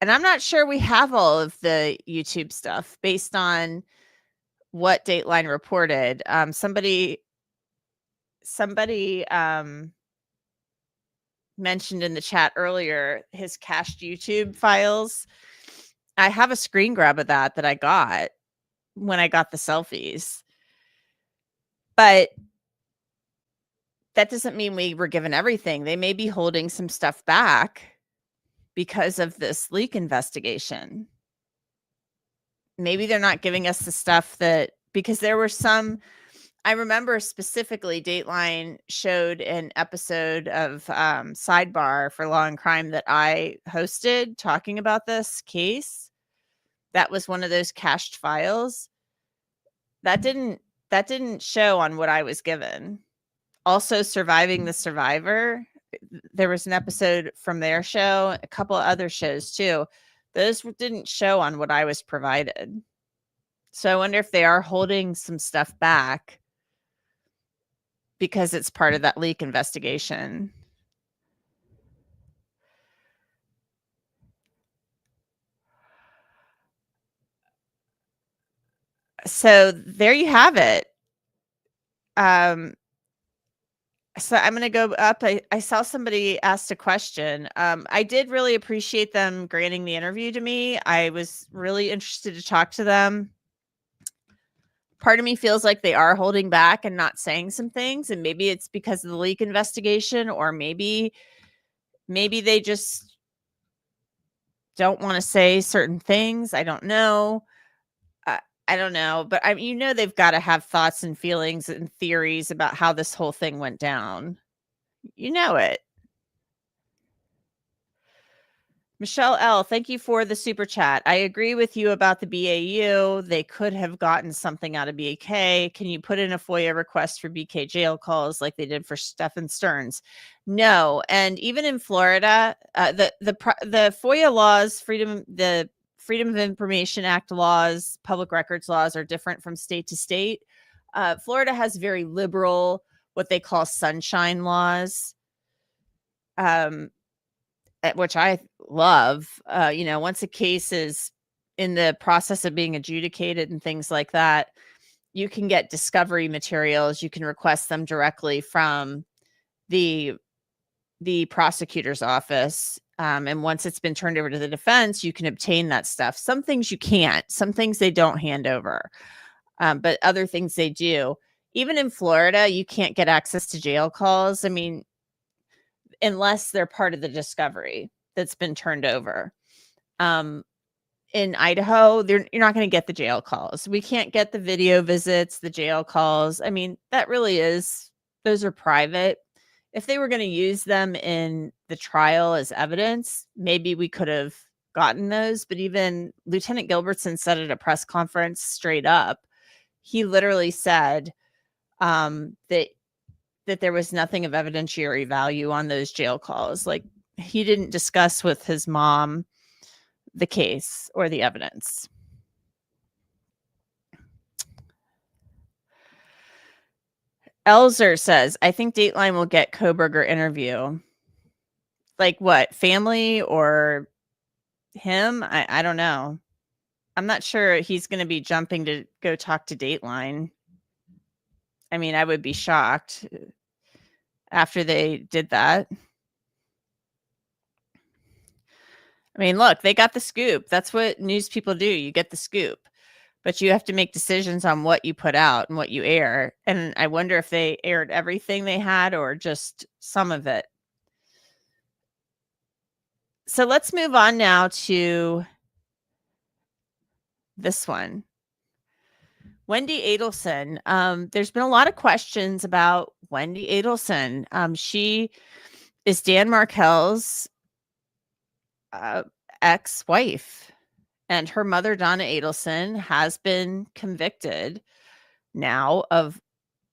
And I'm not sure we have all of the YouTube stuff based on what Dateline reported. Somebody mentioned in the chat earlier his cached YouTube files. I have a screen grab of that I got when I got the selfies. But that doesn't mean we were given everything. They may be holding some stuff back because of this leak investigation. Maybe they're not giving us the stuff because there were some. I remember specifically Dateline showed an episode of Sidebar for Law and Crime that I hosted talking about this case. That was one of those cached files. That didn't show on what I was given. Also, Surviving the Survivor. There was an episode from their show, a couple of other shows too. Those didn't show on what I was provided. So I wonder if they are holding some stuff back because it's part of that leak investigation. So there you have it. So I'm going to go up. I saw somebody asked a question. I did really appreciate them granting the interview to me. I was really interested to talk to them. Part of me feels like they are holding back and not saying some things, and maybe it's because of the leak investigation, or maybe they just don't want to say certain things. I don't know. I don't know, but they've got to have thoughts and feelings and theories about how this whole thing went down. You know it. Michelle L., thank you for the super chat. I agree with you about the BAU. They could have gotten something out of BK. Can you put in a FOIA request for BK jail calls like they did for Stephen Stearns? No. And even in Florida, the FOIA laws, the Freedom of Information Act laws, public records laws are different from state to state. Florida has very liberal, what they call sunshine laws. which I love. Once a case is in the process of being adjudicated and things like that, you can get discovery materials. You can request them directly from the prosecutor's office. And once it's been turned over to the defense, you can obtain that stuff. Some things you can't. Some things they don't hand over, but other things they do. Even in Florida, you can't get access to jail calls. I mean, unless they're part of the discovery that's been turned over. In Idaho, you're not going to get the jail calls. We can't get the video visits, the jail calls. I mean, those are private. If they were going to use them in the trial as evidence, maybe we could have gotten those. But even Lieutenant Gilbertson said at a press conference straight up, he literally said that there was nothing of evidentiary value on those jail calls. Like, he didn't discuss with his mom the case or the evidence. Elzer says, I think Dateline will get Kobberger interview. Like what? Family or him? I don't know. I'm not sure he's going to be jumping to go talk to Dateline. I mean, I would be shocked after they did that. I mean, look, they got the scoop. That's what news people do. You get the scoop, but you have to make decisions on what you put out and what you air. And I wonder if they aired everything they had or just some of it. So let's move on now to this one. Wendi Adelson. There's been a lot of questions about Wendi Adelson. She is Dan Markel's ex-wife, and her mother, Donna Adelson, has been convicted now of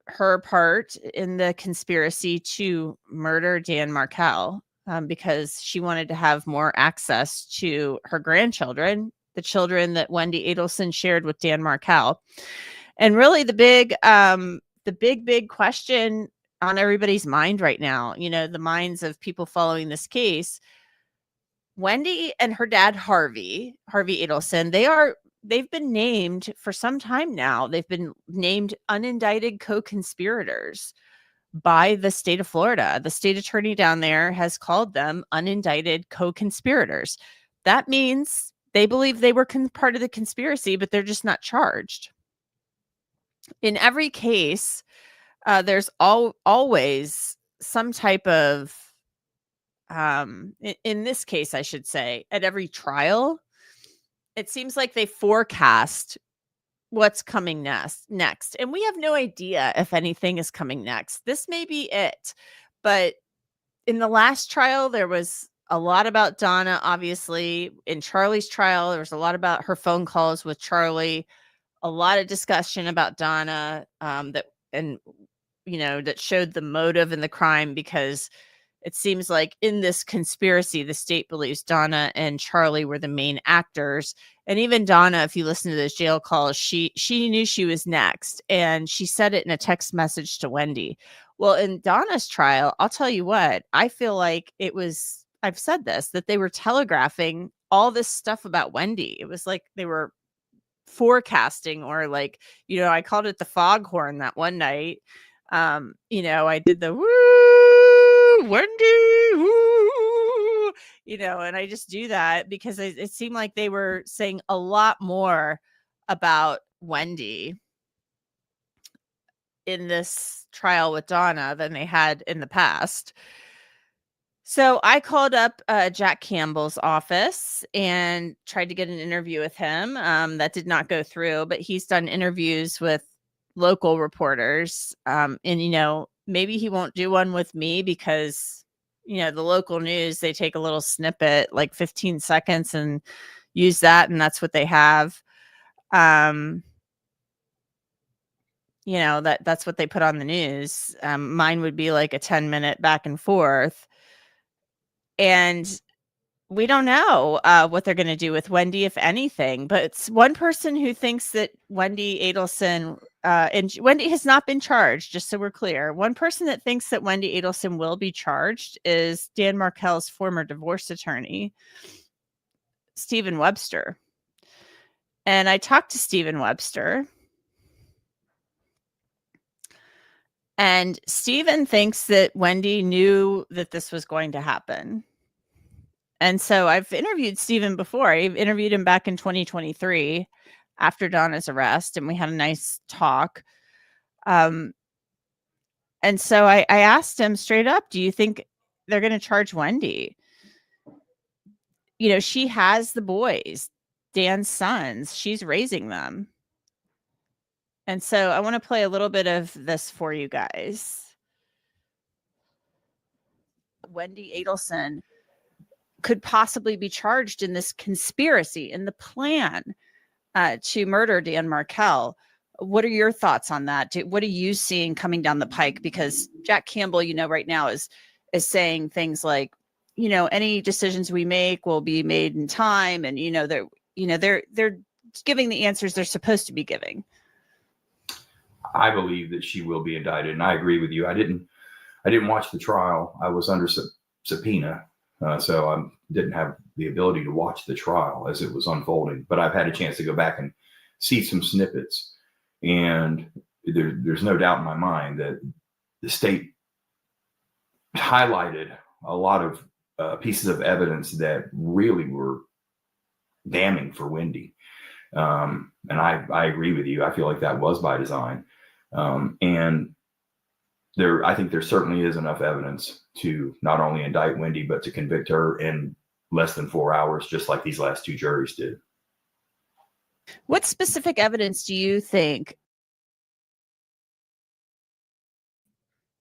her part in the conspiracy to murder Dan Markel, because she wanted to have more access to her grandchildren, the children that Wendi Adelson shared with Dan Markel. And really the big question on everybody's mind right now, the minds of people following this case, Wendi and her dad, Harvey Adelson, they've been named for some time now. They've been named unindicted co-conspirators by the state of Florida. The state attorney down there has called them unindicted co-conspirators. That means they believe they were part of the conspiracy, but they're just not charged. In every case, there's always some type of in this case, I should say, at every trial, it seems like they forecast what's coming next. And we have no idea if anything is coming next. This may be it. But in the last trial, there was a lot about Donna, obviously. In Charlie's trial, there was a lot about her phone calls with Charlie, a lot of discussion about Donna, that showed the motive and the crime, because it seems like in this conspiracy, the state believes Donna and Charlie were the main actors. And even Donna, if you listen to those jail calls, she knew she was next. And she said it in a text message to Wendi. Well, in Donna's trial, I'll tell you what, I feel like I've said this, that they were telegraphing all this stuff about Wendi. It was like they were forecasting, or like, I called it the foghorn that one night. I did the woo, Wendi, woo, and I just do that because it seemed like they were saying a lot more about Wendi in this trial with Donna than they had in the past. So I called up Jack Campbell's office and tried to get an interview with him. That did not go through, but he's done interviews with local reporters. And, maybe he won't do one with me because, the local news, they take a little snippet, like 15 seconds, and use that. And that's what they have. That's what they put on the news. Mine would be like a 10-minute back and forth. And we don't know what they're going to do with Wendi, if anything. But it's one person who thinks that Wendi Adelson, and Wendi has not been charged, just so we're clear. One person that thinks that Wendi Adelson will be charged is Dan Markel's former divorce attorney, Stephen Webster. And I talked to Stephen Webster. And Stephen thinks that Wendi knew that this was going to happen. And so I've interviewed Stephen before. I interviewed him back in 2023 after Donna's arrest, and we had a nice talk. And so I asked him straight up, do you think they're going to charge Wendi? You know, she has the boys, Dan's sons. She's raising them. And so I want to play a little bit of this for you guys. Wendi Adelson could possibly be charged in this conspiracy, in the plan to murder Dan Markel. What are your thoughts on that? What are you seeing coming down the pike? Because Jack Campbell, you know, right now is saying things like, you know, any decisions we make will be made in time, and they're giving the answers they're supposed to be giving. I believe that she will be indicted, and I agree with you. I didn't watch the trial. I was under subpoena. So I didn't have the ability to watch the trial as it was unfolding, but I've had a chance to go back and see some snippets. And there's no doubt in my mind that the state highlighted a lot of pieces of evidence that really were damning for Wendi. And I agree with you. I feel like that was by design. And I think there certainly is enough evidence to not only indict Wendi, but to convict her in less than 4 hours, just like these last two juries did. What specific evidence do you think?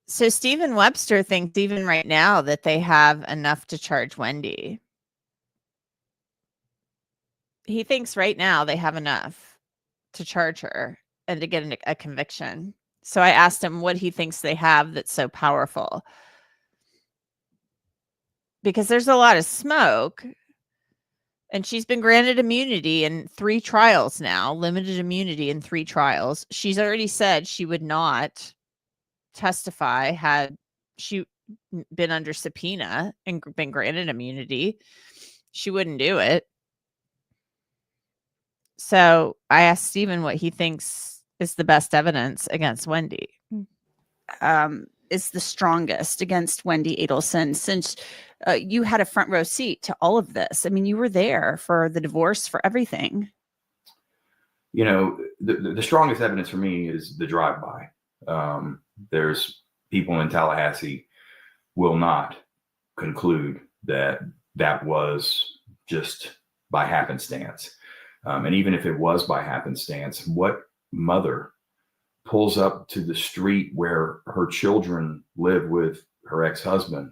So Stephen Webster thinks even right now that they have enough to charge Wendi. He thinks right now they have enough to charge her and to get a conviction. So I asked him what he thinks they have that's so powerful. Because there's a lot of smoke. And she's been granted immunity in 3 trials now, limited immunity in 3 trials. She's already said she would not testify had she been under subpoena and been granted immunity. She wouldn't do it. So I asked Stephen what he thinks is the best evidence against Wendi. Is the strongest against Wendi Adelson, since you had a front row seat to all of this. I mean, you were there for the divorce, for everything. You know, the strongest evidence for me is the drive-by. There's people in Tallahassee will not conclude that that was just by happenstance. And even if it was by happenstance, what mother pulls up to the street where her children live with her ex-husband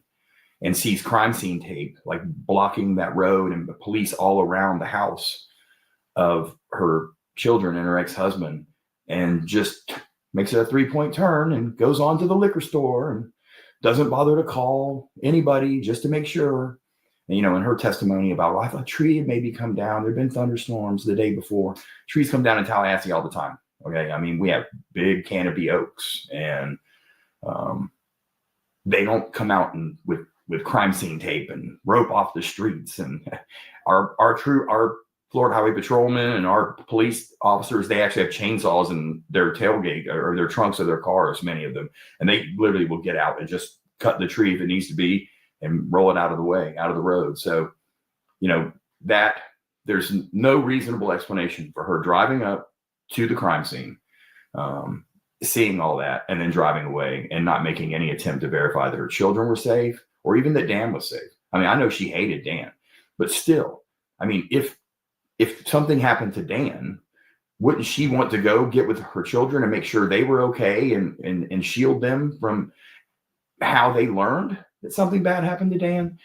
and sees crime scene tape, like blocking that road and the police all around the house of her children and her ex-husband, and just makes it a 3-point turn and goes on to the liquor store and doesn't bother to call anybody just to make sure. And, you know, in her testimony about, well, I thought a tree had maybe come down. There'd been thunderstorms the day before. Trees come down in Tallahassee all the time. Okay. I mean, we have big canopy oaks, and they don't come out with crime scene tape and rope off the streets. And our Florida Highway Patrolmen and our police officers, they actually have chainsaws in their tailgate or their trunks of their cars, many of them. And they literally will get out and just cut the tree if it needs to be and roll it out of the way, out of the road. So, you know, that there's no reasonable explanation for her driving up to the crime scene, seeing all that, and then driving away and not making any attempt to verify that her children were safe or even that Dan was safe. I mean, I know she hated Dan, but still, I mean, if something happened to Dan, wouldn't she want to go get with her children and make sure they were okay and shield them from how they learned that something bad happened to Dan?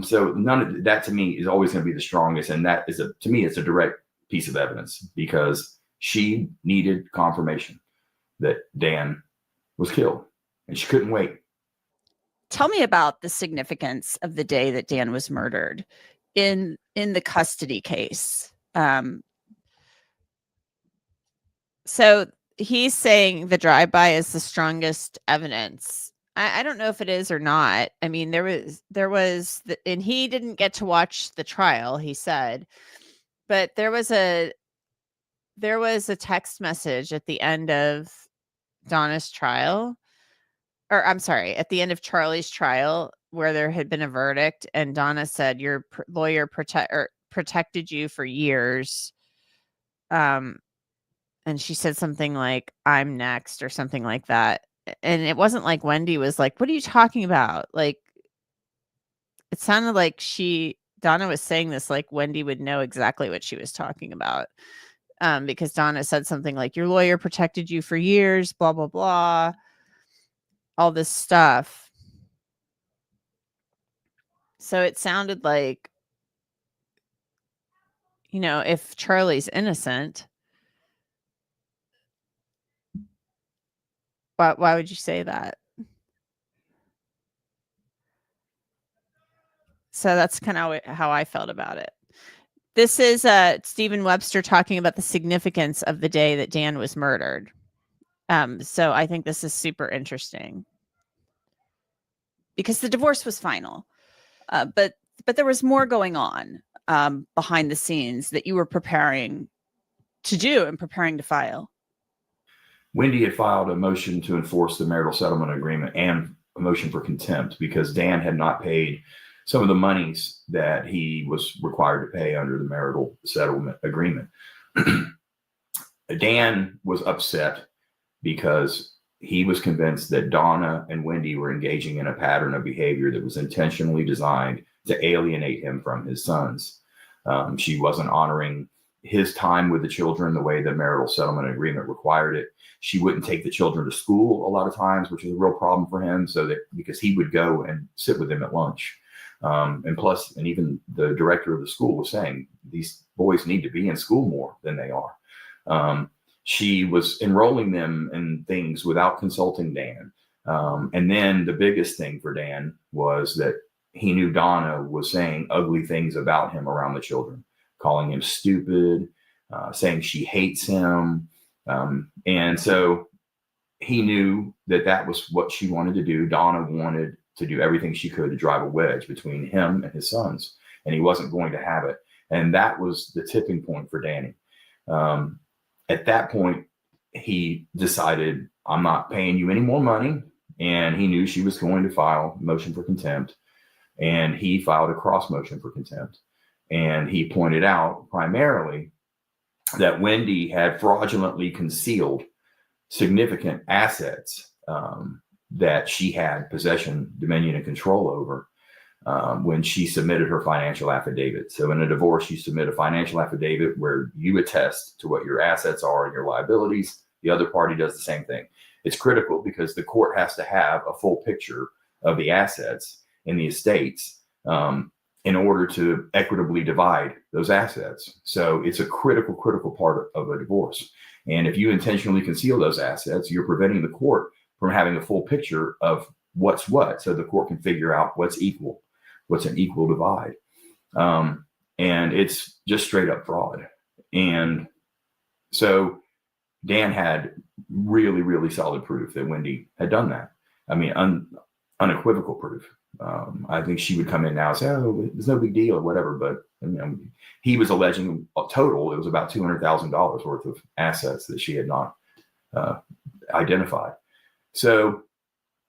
So none of that to me is always going to be the strongest. And that is to me, it's a direct piece of evidence, because she needed confirmation that Dan was killed and she couldn't wait. Tell me about the significance of the day that Dan was murdered. in the custody case. So he's saying the drive-by is the strongest evidence. I don't know if it is or not. I mean, and he didn't get to watch the trial, he said, but there was a text message at the end of Donna's trial, or I'm sorry, at the end of Charlie's trial, where there had been a verdict, and Donna said, your lawyer protected you for years. And she said something like, I'm next, or something like that. And it wasn't like Wendi was like, what are you talking about? Like, it sounded like Donna was saying this like Wendi would know exactly what she was talking about. Because Donna said something like, your lawyer protected you for years, blah, blah, blah, all this stuff. So it sounded like, if Charlie's innocent, why would you say that? So that's kind of how I felt about it. This is Stephen Webster talking about the significance of the day that Dan was murdered. So I think this is super interesting because the divorce was final, but there was more going on behind the scenes that you were preparing to do and preparing to file. Wendi had filed a motion to enforce the marital settlement agreement and a motion for contempt because Dan had not paid some of the monies that he was required to pay under the marital settlement agreement. Dan was upset because he was convinced that Donna and Wendi were engaging in a pattern of behavior that was intentionally designed to alienate him from his sons. She wasn't honoring his time with the children the way the marital settlement agreement required it. She wouldn't take the children to school a lot of times, which is a real problem for him, because he would go and sit with them at lunch. And even the director of the school was saying these boys need to be in school more than they are. She was enrolling them in things without consulting Dan. And then the biggest thing for Dan was that he knew Donna was saying ugly things about him around the children, calling him stupid, saying she hates him. And so he knew that was what she wanted to do. Donna wanted to do everything she could to drive a wedge between him and his sons, and he wasn't going to have it. And that was the tipping point for Danny. At that point, he decided, I'm not paying you any more money. And he knew she was going to file a motion for contempt. And he filed a cross motion for contempt. And he pointed out primarily that Wendi had fraudulently concealed significant assets that she had possession, dominion, and control over when she submitted her financial affidavit. So in a divorce, you submit a financial affidavit where you attest to what your assets are and your liabilities. The other party does the same thing. It's critical because the court has to have a full picture of the assets in the estates in order to equitably divide those assets. So it's a critical part of a divorce. And if you intentionally conceal those assets, you're preventing the court from having a full picture of what's what, so the court can figure out what's equal, what's an equal divide. And it's just straight up fraud. And so Dan had really, really solid proof that Wendi had done that. I mean, unequivocal proof. I think she would come in now and say, oh, it's no big deal or whatever. But he was alleging a total, it was about $200,000 worth of assets that she had not identified. So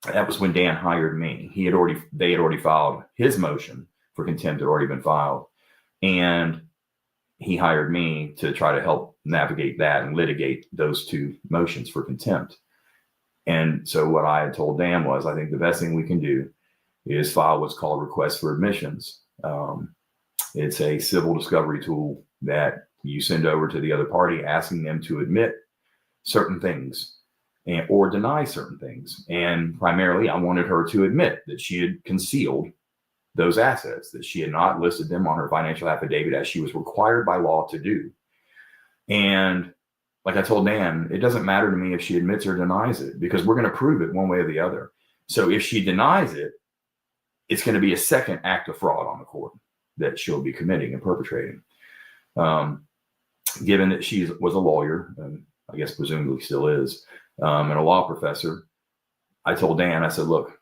that was when Dan hired me. They had already filed his motion for contempt, had already been filed. And he hired me to try to help navigate that and litigate those two motions for contempt. And so what I had told Dan was, I think the best thing we can do is file what's called request for admissions. It's a civil discovery tool that you send over to the other party, asking them to admit certain things or deny certain things. And primarily, I wanted her to admit that she had concealed those assets, that she had not listed them on her financial affidavit as she was required by law to do. And like I told Dan, it doesn't matter to me if she admits or denies it, because we're going to prove it one way or the other. So if she denies it, it's going to be a second act of fraud on the court. that she'll be committing and perpetrating. Given that she was a lawyer, and I guess presumably still is, and a law professor, I told Dan, I said, look,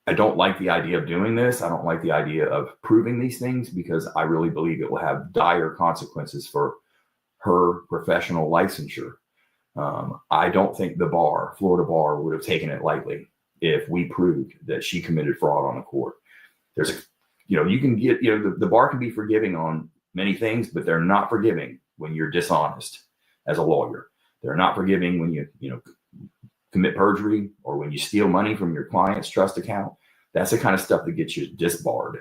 I don't like the idea of doing this. I don't like the idea of proving these things, because I really believe it will have dire consequences for her professional licensure. I don't think the Florida bar would have taken it lightly if we proved that she committed fraud on the court. You can get, the bar can be forgiving on many things, but they're not forgiving when you're dishonest as a lawyer. They're not forgiving when you commit perjury or when you steal money from your client's trust account. That's the kind of stuff that gets you disbarred.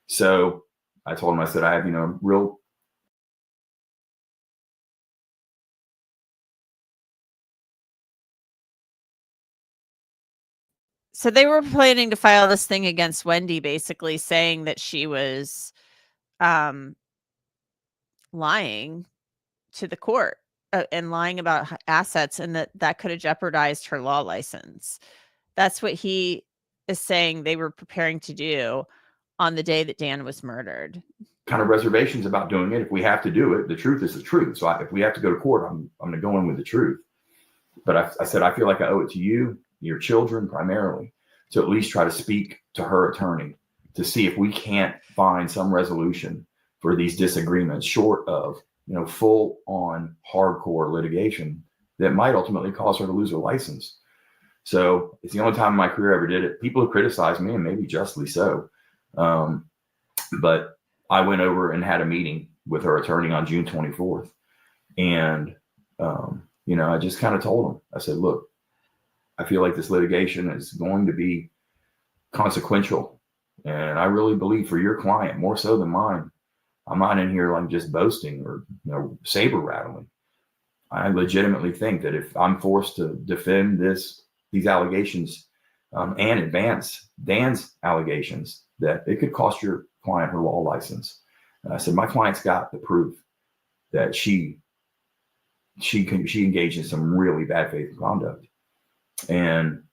So I told him, I said, I have, real. So they were planning to file this thing against Wendi, basically saying that she was lying to the court and lying about assets, and that could have jeopardized her law license. That's what he is saying they were preparing to do on the day that Dan was murdered. Kind of reservations about doing it. If we have to do it, the truth is the truth. So if we have to go to court, I'm going to go in with the truth. But I said, I feel like I owe it to you, your children primarily, to at least try to speak to her attorney to see if we can't find some resolution for these disagreements, short of full on hardcore litigation that might ultimately cause her to lose her license. So it's the only time in my career I ever did it. People have criticized me, and maybe justly so. But I went over and had a meeting with her attorney on June 24th. And, I just kind of told him, I said, look, I feel like this litigation is going to be consequential. And I really believe for your client, more so than mine. I'm not in here like just boasting or saber rattling. I legitimately think that if I'm forced to defend these allegations and advance Dan's allegations, that it could cost your client her law license. And I said, my client's got the proof that she engaged in some really bad faith conduct. And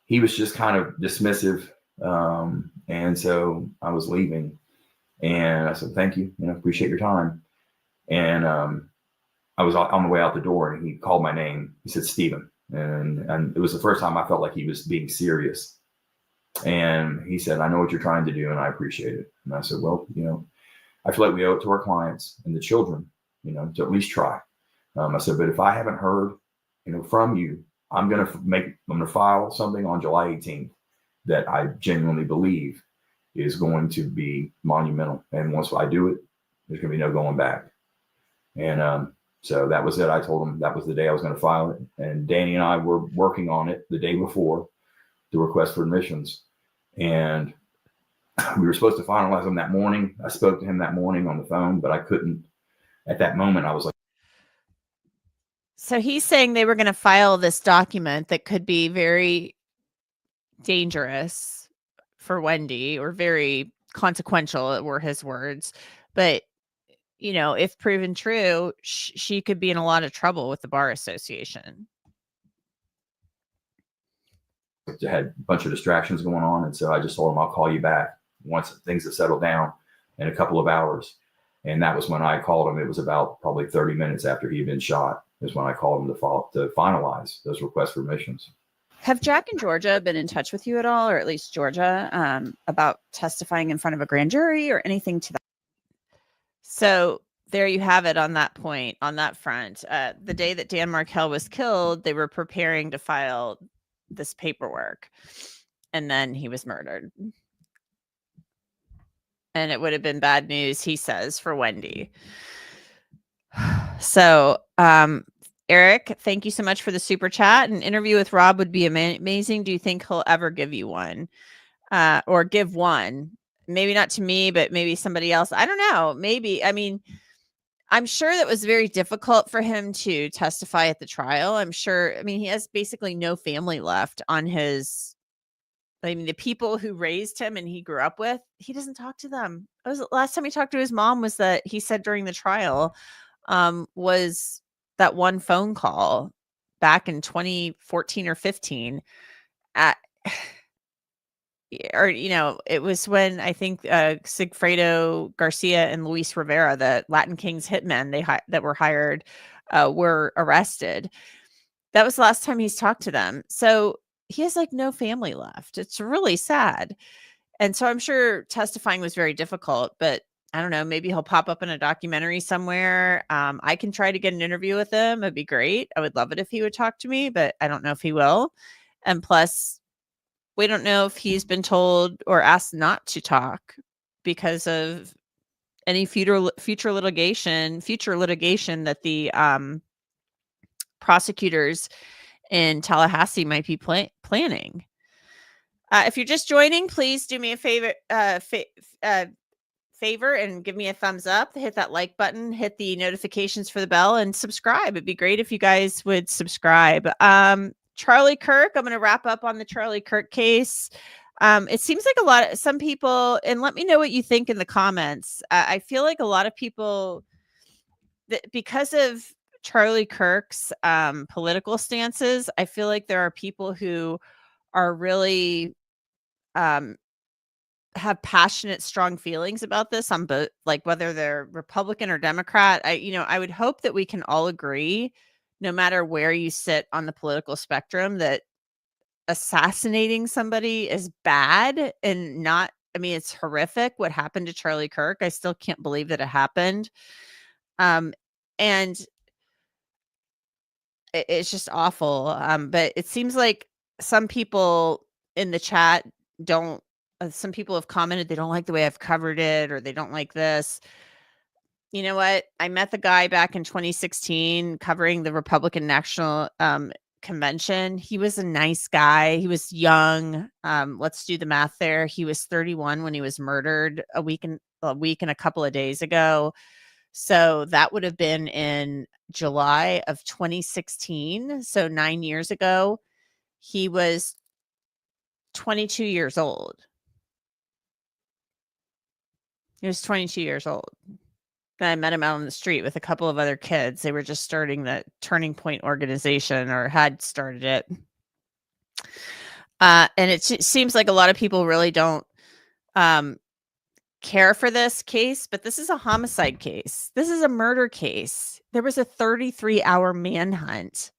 he was just kind of dismissive. And so I was leaving, and I said, thank you, appreciate your time. And I was on the way out the door, and he called my name. He said, Stephen. And it was the first time I felt like he was being serious. And he said, I know what you're trying to do, and I appreciate it. And I said, well, I feel like we owe it to our clients and the children, to at least try. I said, but if I haven't heard, from you, I'm going to file something on July 18th that I genuinely believe is going to be monumental. And once I do it, there's going to be no going back. And so that was it. I told him that was the day I was going to file it. And Danny and I were working on it the day before the request for admissions. And we were supposed to finalize them that morning. I spoke to him that morning on the phone, but I couldn't. At that moment, I was like. So he's saying they were going to file this document that could be very dangerous for Wendi, or very consequential, were his words. But, if proven true, she could be in a lot of trouble with the Bar Association. I had a bunch of distractions going on. And so I just told him, I'll call you back once things have settled down in a couple of hours. And that was when I called him. It was about probably 30 minutes after he had been shot is when I called him to finalize those requests for admissions. Have Jack and Georgia been in touch with you at all, or at least Georgia, about testifying in front of a grand jury or anything to that? So there you have it on that point, on that front. The day that Dan Markel was killed, they were preparing to file this paperwork, and then he was murdered. And it would have been bad news, he says, for Wendi. So, Eric, thank you so much for the super chat. An interview with Rob would be amazing. Do you think he'll ever give you one, or give one? Maybe not to me, but maybe somebody else. I don't know. Maybe. I mean, I'm sure that was very difficult for him to testify at the trial. I'm sure. I mean, he has basically no family left on his. I mean, the people who raised him and he grew up with, he doesn't talk to them. Last time he talked to his mom was that he said during the trial, was that one phone call back in 2014 or 15. or it was when I think Sigfredo Garcia and Luis Rivera, the Latin Kings hitmen that were hired, were arrested. That was the last time he's talked to them. So he has like no family left. It's really sad. And so I'm sure testifying was very difficult, but I don't know, maybe he'll pop up in a documentary somewhere. I can try to get an interview with him. It'd be great. I would love it if he would talk to me, but I don't know if he will. And plus, we don't know if he's been told or asked not to talk because of any future litigation that the prosecutors in Tallahassee might be planning. If you're just joining, please do me a favor and give me a thumbs up, hit that like button, hit the notifications for the bell, and subscribe. It'd be great if you guys would subscribe. Charlie Kirk, I'm going to wrap up on the Charlie Kirk case. It seems like some people, and let me know what you think in the comments. I feel like a lot of people, because of Charlie Kirk's political stances, I feel like there are people who are really have passionate, strong feelings about this on both, like whether they're Republican or Democrat. I would hope that we can all agree, no matter where you sit on the political spectrum, that assassinating somebody is bad and not, it's horrific what happened to Charlie Kirk. I still can't believe that it happened. And it's just awful. But it seems like some people in the chat some people have commented they don't like the way I've covered it, or they don't like this. You know what? I met the guy back in 2016 covering the Republican National Convention. He was a nice guy. He was young. Let's do the math there. He was 31 when he was murdered a week and a couple of days ago. So that would have been in July of 2016. So 9 years ago. He was 22 years old. He was 22 years old. Then I met him out on the street with a couple of other kids. They were just starting the Turning Point organization, or had started it. And it seems like a lot of people really don't care for this case, but this is a homicide case. This is a murder case. There was a 33-hour manhunt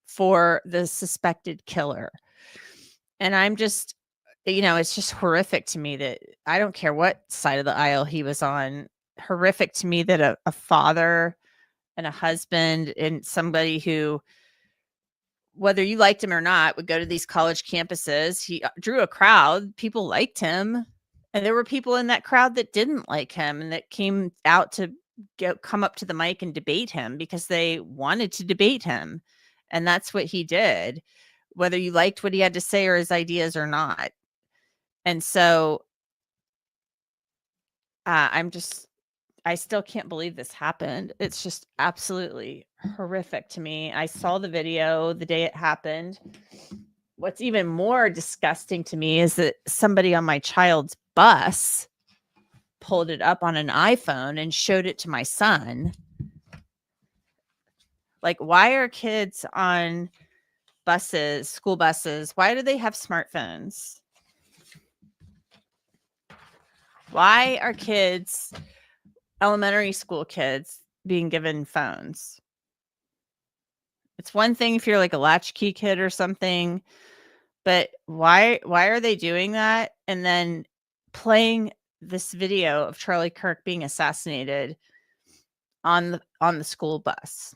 for the suspected killer. And I'm just, it's just horrific to me that I don't care what side of the aisle he was on. Horrific to me that a father and a husband and somebody who, whether you liked him or not, would go to these college campuses. He drew a crowd. People liked him. And there were people in that crowd that didn't like him and that came out to come up to the mic and debate him because they wanted to debate him. And that's what he did, whether you liked what he had to say or his ideas or not. And so I still can't believe this happened. It's just absolutely horrific to me. I saw the video the day it happened. What's even more disgusting to me is that somebody on my child's bus pulled it up on an iPhone and showed it to my son. Like, why are kids on buses, school buses, why do they have smartphones? Why are kids, elementary school kids, being given phones? It's one thing if you're like a latchkey kid or something, but why are they doing that and then playing this video of Charlie Kirk being assassinated on the school bus?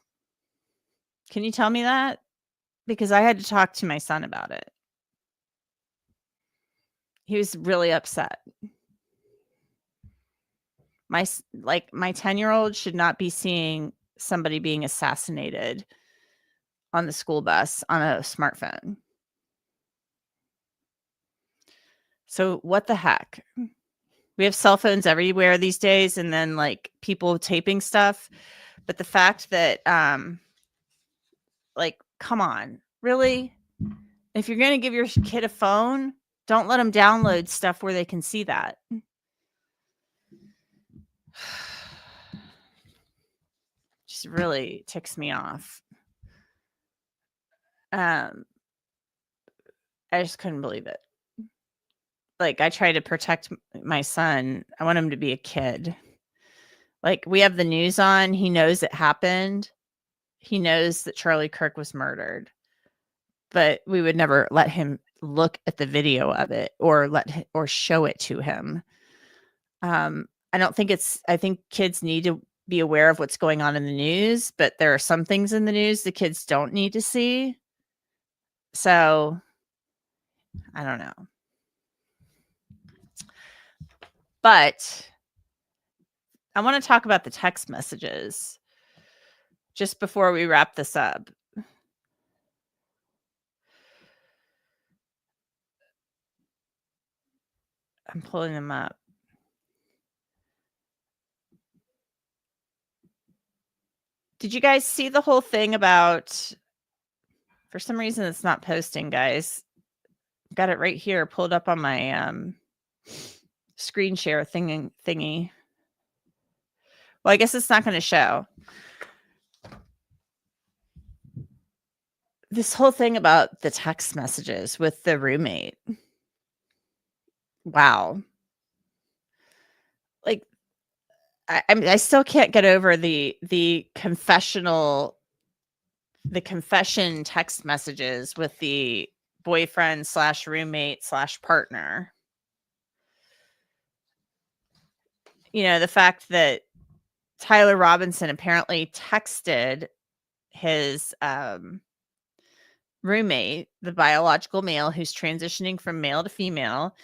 Can you tell me that? Because I had to talk to my son about it. He was really upset. My 10-year-old should not be seeing somebody being assassinated on the school bus on a smartphone. So what the heck? We have cell phones everywhere these days, and then like people taping stuff. But the fact that come on, really? If you're going to give your kid a phone, don't let them download stuff where they can see that. Just really ticks me off. I just couldn't believe it. like, I try to protect my son. I want him to be a kid. Like, we have the news on. He knows it happened. He knows that Charlie Kirk was murdered, but we would never let him look at the video of it or show it to him. I don't think I think kids need to be aware of what's going on in the news, but there are some things in the news the kids don't need to see. So I don't know. But I want to talk about the text messages just before we wrap this up. I'm pulling them up. Did you guys see the whole thing about, for some reason it's not posting, guys. Got it right here, pulled up on my screen share thingy. Well, I guess it's not going to show. This whole thing about the text messages with the roommate. Wow. Like, I still can't get over the confession text messages with the boyfriend / roommate / partner. You know, the fact that Tyler Robinson apparently texted his roommate, the biological male who's transitioning from male to female,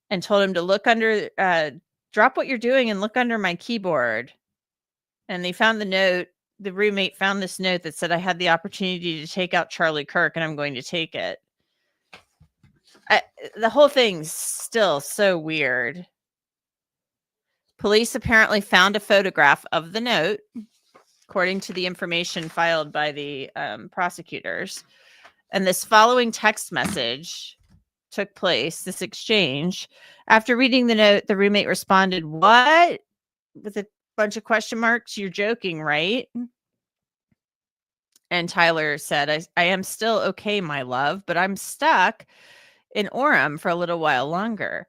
and told him to look under, drop what you're doing and look under my keyboard. And they found the note. The roommate found this note that said, I had the opportunity to take out Charlie Kirk and I'm going to take it. The whole thing's still so weird. Police apparently found a photograph of the note, according to the information filed by the prosecutors. And this following text message took place, this exchange. After reading the note, the roommate responded, "What?" with a bunch of question marks. "You're joking, right?" And Tyler said, I am still okay, my love, but I'm stuck in Orem for a little while longer.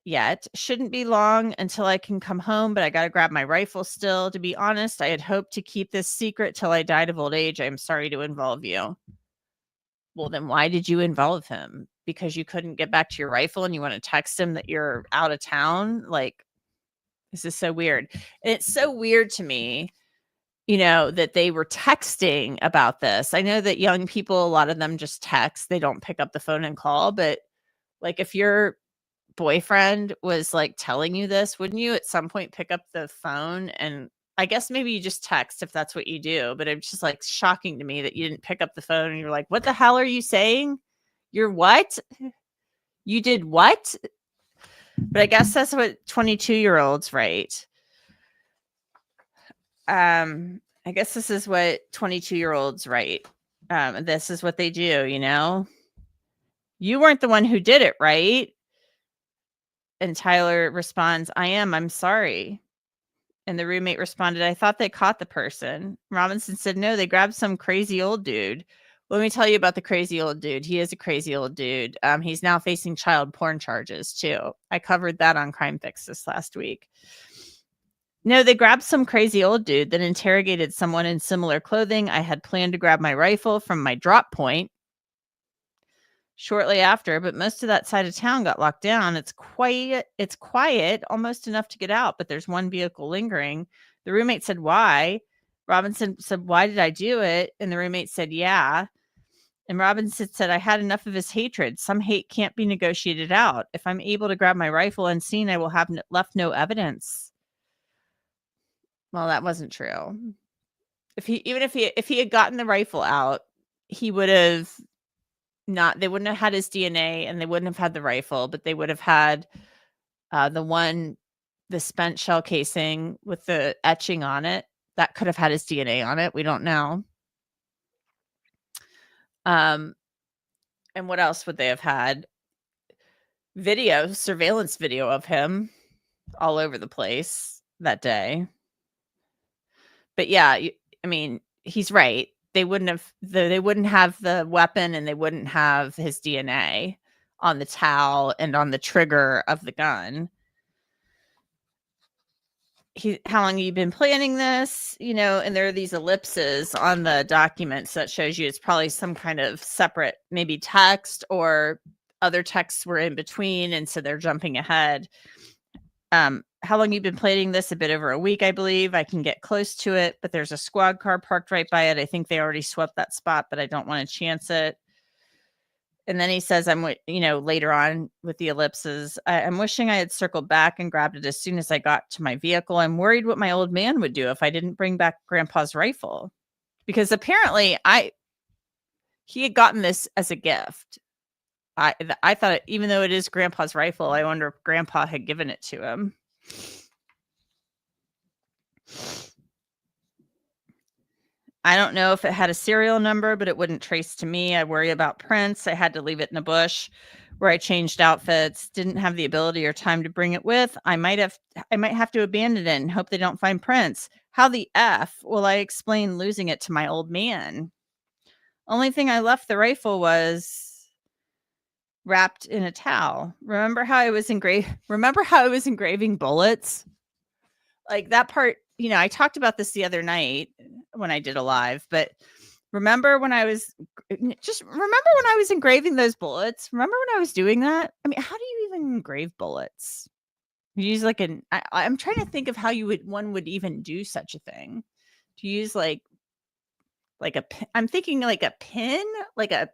Yet shouldn't be long until I can come home, but I got to grab my rifle still. To be honest, I had hoped to keep this secret till I died of old age. I am sorry to involve you. Well, then why did you involve him? Because you couldn't get back to your rifle and you want to text him that you're out of town? Like, this is so weird. And it's so weird to me, you know, that they were texting about this. I know that young people, a lot of them just text. They don't pick up the phone and call. But like, if your boyfriend was like telling you this, wouldn't you at some point pick up the phone? And I guess maybe you just text if that's what you do. But it's just like shocking to me that you didn't pick up the phone and you're like, what the hell are you saying? You're what? You did what? But I guess that's what 22-year-olds write. I guess this is what 22-year-olds write. This is what they do, you know? You weren't the one who did it, right? And Tyler responds, I am. I'm sorry. And the roommate responded, I thought they caught the person. Robinson said, no, they grabbed some crazy old dude. Let me tell you about the crazy old dude. He is a crazy old dude. He's now facing child porn charges too. I covered that on Crime Fix this last week. No, they grabbed some crazy old dude, then interrogated someone in similar clothing. I had planned to grab my rifle from my drop point shortly after, but most of that side of town got locked down. It's quiet, almost enough to get out, but there's one vehicle lingering. The roommate said, why? Robinson said, why did I do it? And the roommate said, yeah. And Robinson said, I had enough of his hatred. Some hate can't be negotiated out. If I'm able to grab my rifle unseen, I will have left no evidence. Well, that wasn't true. If he had gotten the rifle out, he would have they wouldn't have had his DNA and they wouldn't have had the rifle, but they would have had the spent shell casing with the etching on it. That could have had his DNA on it. We don't know. And what else would they have had? Surveillance video of him all over the place that day. But yeah, I mean, he's right. They wouldn't have the weapon and they wouldn't have his DNA on the towel and on the trigger of the gun. How long have you been planning this? You know, and there are these ellipses on the documents that shows you it's probably some kind of separate, maybe text or other texts were in between. And so they're jumping ahead. How long you've been planning this? A bit over a week, I believe. I can get close to it, but there's a squad car parked right by it. I think they already swept that spot, but I don't want to chance it. And then he says, later on with the ellipses, I'm wishing I had circled back and grabbed it as soon as I got to my vehicle. I'm worried what my old man would do if I didn't bring back Grandpa's rifle, because apparently he had gotten this as a gift. I thought, even though it is Grandpa's rifle, I wonder if Grandpa had given it to him. I don't know if it had a serial number, but it wouldn't trace to me. I worry about prints. I had to leave it in a bush where I changed outfits. Didn't have the ability or time to bring it with. I might have to abandon it and hope they don't find prints. How the F will I explain losing it to my old man? Only thing I left the rifle was wrapped in a towel. Remember how I was engraving bullets? Like that part, I talked about this the other night when I did a live, but remember when I was engraving those bullets? Remember when I was doing that? I mean, how do you even engrave bullets? You use I'm trying to think of how one would even do such a thing. Do you use like a pin? I'm thinking like a pin, like a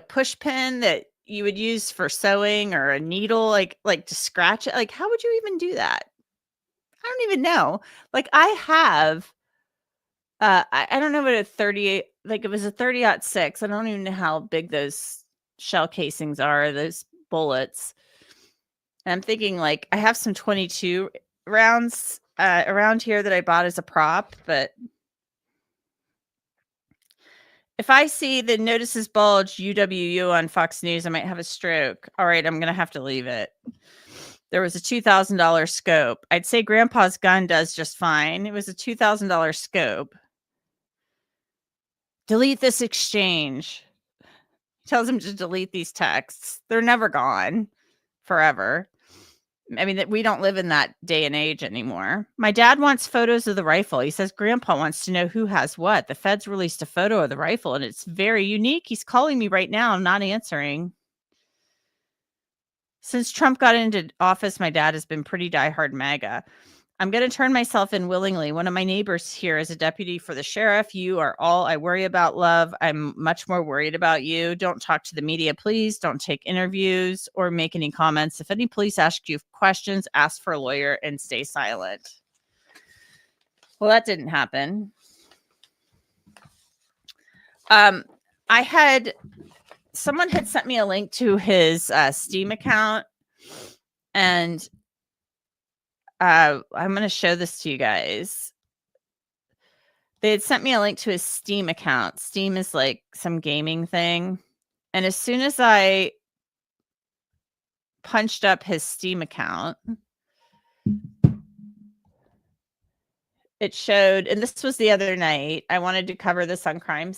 push pin that you would use for sewing, or a needle, like to scratch it. Like, how would you even do that? I don't even know. Like, I have, I don't know what a 38, like it was a 30-06. I don't even know how big those shell casings are, those bullets. And I'm thinking like, I have some 22 rounds around here that I bought as a prop, but if I see the notices bulge UWU on Fox News, I might have a stroke. All right, I'm going to have to leave it. There was a $2,000 scope. I'd say Grandpa's gun does just fine. It was a $2,000 scope. Delete this exchange. Tells him to delete these texts. They're never gone forever. I mean, we don't live in that day and age anymore. My dad wants photos of the rifle. He says Grandpa wants to know who has what. The feds released a photo of the rifle, and it's very unique. He's calling me right now. I'm not answering. Since Trump got into office, my dad has been pretty diehard MAGA. I'm going to turn myself in willingly. One of my neighbors here is a deputy for the sheriff. You are all I worry about, love. I'm much more worried about you. Don't talk to the media, please. Don't take interviews or make any comments. If any police ask you questions, ask for a lawyer and stay silent. Well, that didn't happen. Someone had sent me a link to his Steam account, and I'm going to show this to you guys. They had sent me a link to his Steam account. Steam is like some gaming thing. And as soon as I punched up his Steam account, it showed, and this was the other night. I wanted to cover this on Crime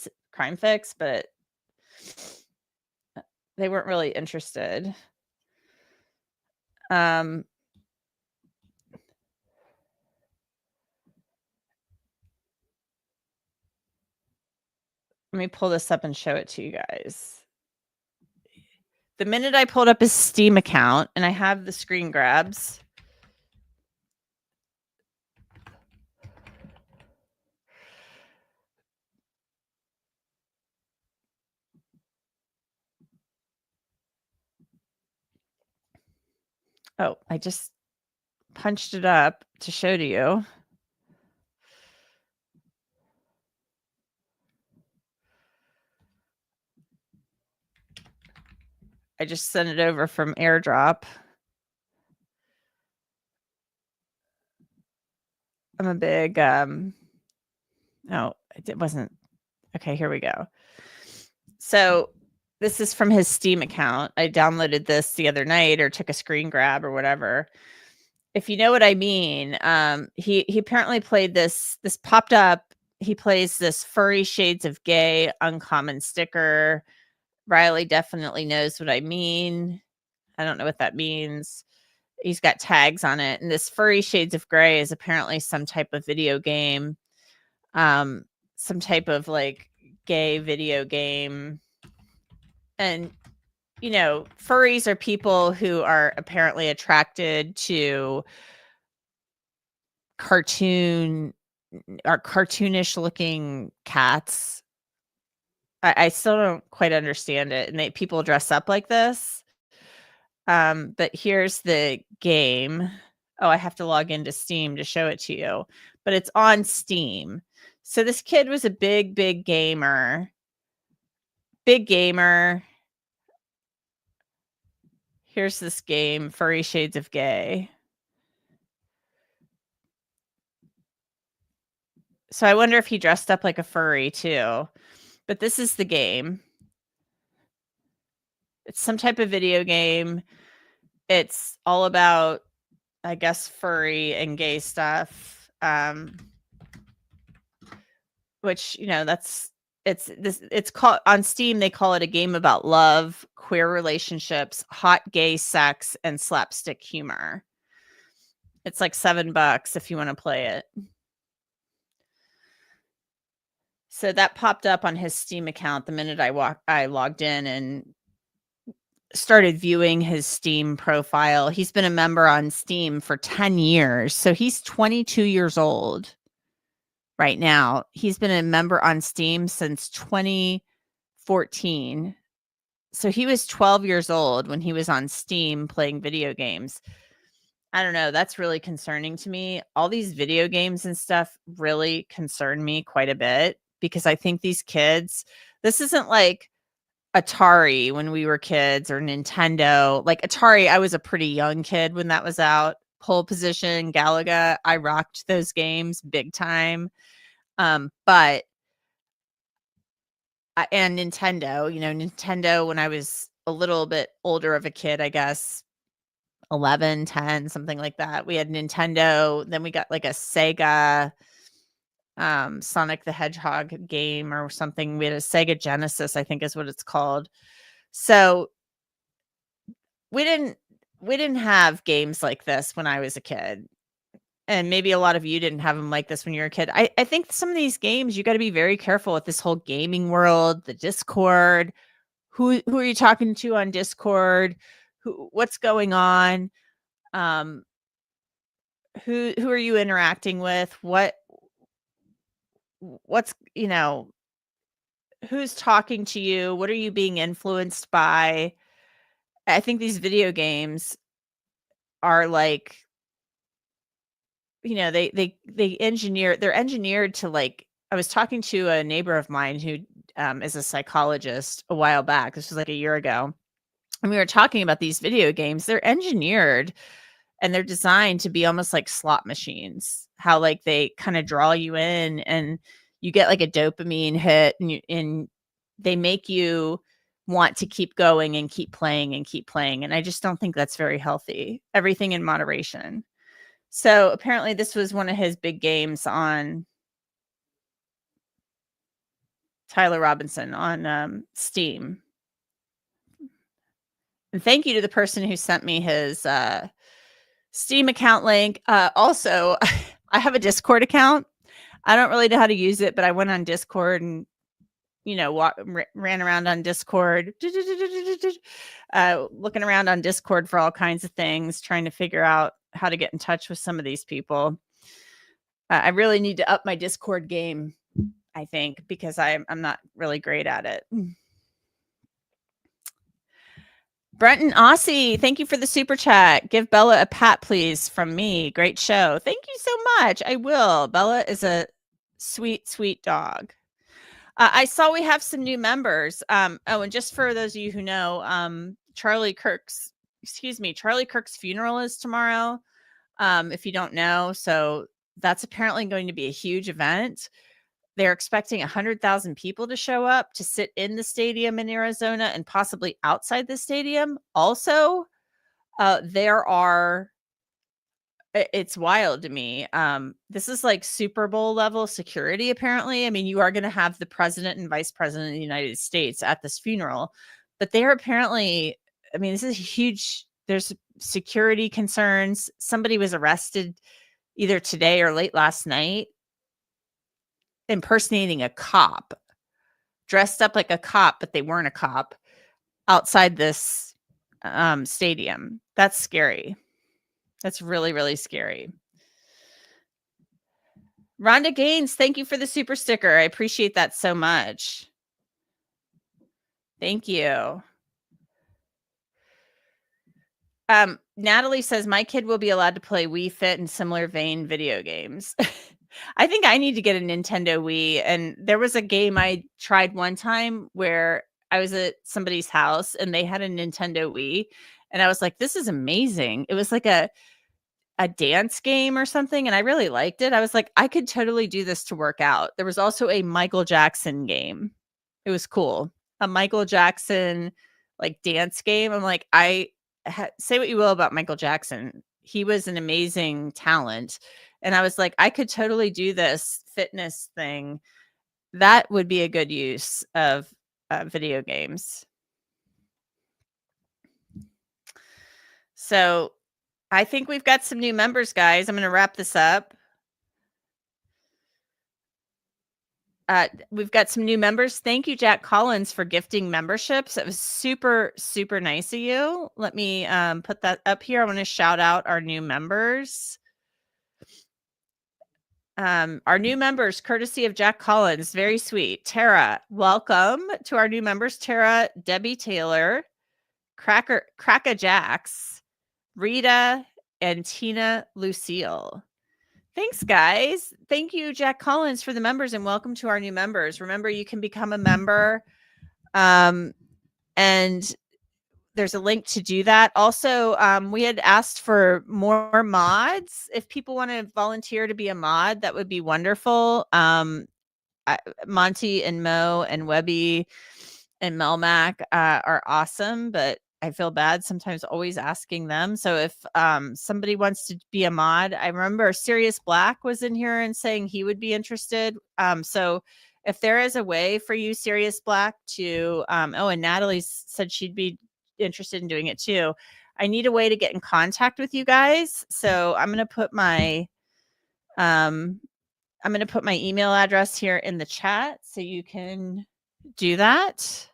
Fix, but they weren't really interested. Let me pull this up and show it to you guys. The minute I pulled up his Steam account, and I have the screen grabs. Oh, I just punched it up to show to you. I just sent it over from AirDrop. I'm a big, no, it wasn't. Okay, here we go. So this is from his Steam account. I downloaded this the other night, or took a screen grab or whatever. If you know what I mean, he apparently played this popped up he plays this furry shades of gay uncommon sticker. Riley definitely knows what I mean. I don't know what that means. He's got tags on it. And this furry shades of gray is apparently some type of video game. Some type of like gay video game. And, you know, furries are people who are apparently attracted to cartoonish looking cats. I still don't quite understand it. And people dress up like this. But here's the game. Oh, I have to log into Steam to show it to you, but it's on Steam. So this kid was a big gamer. Here's this game, Furry Shades of Gay. So I wonder if he dressed up like a furry too. But this is the game. It's some type of video game. It's all about, I guess, furry and gay stuff. Which, you know, it's called on Steam. They call it a game about love, queer relationships, hot gay sex, and slapstick humor. It's like $7 if you want to play it. So that popped up on his Steam account the minute I logged in and started viewing his Steam profile. He's been a member on Steam for 10 years. So he's 22 years old right now. He's been a member on Steam since 2014. So he was 12 years old when he was on Steam playing video games. I don't know. That's really concerning to me. All these video games and stuff really concern me quite a bit because I think these kids, this isn't like Atari when we were kids or Nintendo. Like Atari, I was a pretty young kid when that was out. Pole Position, Galaga, I rocked those games big time. And Nintendo, you know, Nintendo when I was a little bit older of a kid, I guess 11, 10, something like that. We had Nintendo, then we got like a Sega Sonic the Hedgehog game or something. We had a Sega Genesis, I think is what it's called. So we didn't have games like this when I was a kid. And maybe a lot of you didn't have them like this when you were a kid. I think some of these games, you got to be very careful with this whole gaming world, the Discord. Who are you talking to on Discord? What's going on? Who are you interacting with? What's, you know, who's talking to you? What are you being influenced by? I think these video games are like, you know, they're engineered to like, I was talking to a neighbor of mine who is a psychologist a while back. This was like a year ago. And we were talking about these video games. They're engineered and they're designed to be almost like slot machines, how like they kind of draw you in and you get like a dopamine hit and they make you want to keep going and keep playing and keep playing. And I just don't think that's very healthy. Everything in moderation. So apparently this was one of his big games on Tyler Robinson on Steam. And thank you to the person who sent me his Steam account link. Also, I have a Discord account. I don't really know how to use it, but I went on Discord and, you know, ran around on Discord, looking around on Discord for all kinds of things, trying to figure out how to get in touch with some of these people. I really need to up my Discord game, I think, because I'm not really great at it. Brenton Aussie, thank you for the super chat. Give Bella a pat, please, from me. Great show. Thank you so much. I will. Bella is a sweet, sweet dog. I saw we have some new members. And just for those of you who know, Charlie Kirk's funeral is tomorrow. If you don't know, so that's apparently going to be a huge event. They're expecting 100,000 people to show up to sit in the stadium in Arizona and possibly outside the stadium. Also, there are it's wild to me. This is like Super Bowl level security, apparently. I mean, you are going to have the president and vice president of the United States at this funeral, but they are apparently, I mean, this is huge. There's security concerns. Somebody was arrested either today or late last night impersonating a cop, dressed up like a cop, but they weren't a cop, outside this stadium. That's scary. That's really, really scary. Rhonda Gaines, thank you for the super sticker. I appreciate that so much. Thank you. Natalie says, my kid will be allowed to play Wii Fit and similar vein video games. I think I need to get a Nintendo Wii. And there was a game I tried one time where I was at somebody's house and they had a Nintendo Wii. And I was like, this is amazing. It was like a dance game or something. And I really liked it. I was like, I could totally do this to work out. There was also a Michael Jackson game. It was cool. A Michael Jackson like dance game. I'm like, say what you will about Michael Jackson. He was an amazing talent. And I was like, I could totally do this fitness thing. That would be a good use of video games. So I think we've got some new members, guys. I'm going to wrap this up. We've got some new members. Thank you, Jack Collins, for gifting memberships. It was super, super nice of you. Let me put that up here. I want to shout out our new members. Our new members, courtesy of Jack Collins. Very sweet. Tara, welcome to our new members. Tara, Debbie Taylor, Cracka Jax, Rita, and Tina Lucille. Thanks, guys. Thank you, Jack Collins, for the members, and welcome to our new members. Remember, you can become a member, and there's a link to do that. Also, we had asked for more mods. If people want to volunteer to be a mod, that would be wonderful. Monty and Mo and Webby and Melmac are awesome, but I feel bad sometimes always asking them. So if somebody wants to be a mod, I remember Sirius Black was in here and saying he would be interested. So if there is a way for you, Sirius Black, to and Natalie said she'd be interested in doing it too. I need a way to get in contact with you guys. So I'm going to put my email address here in the chat so you can do that.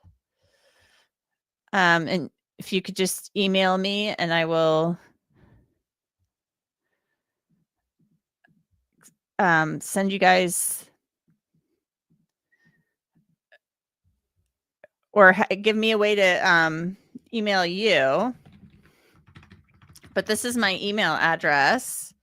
And if you could just email me and I will send you guys or give me a way to email you. But this is my email address.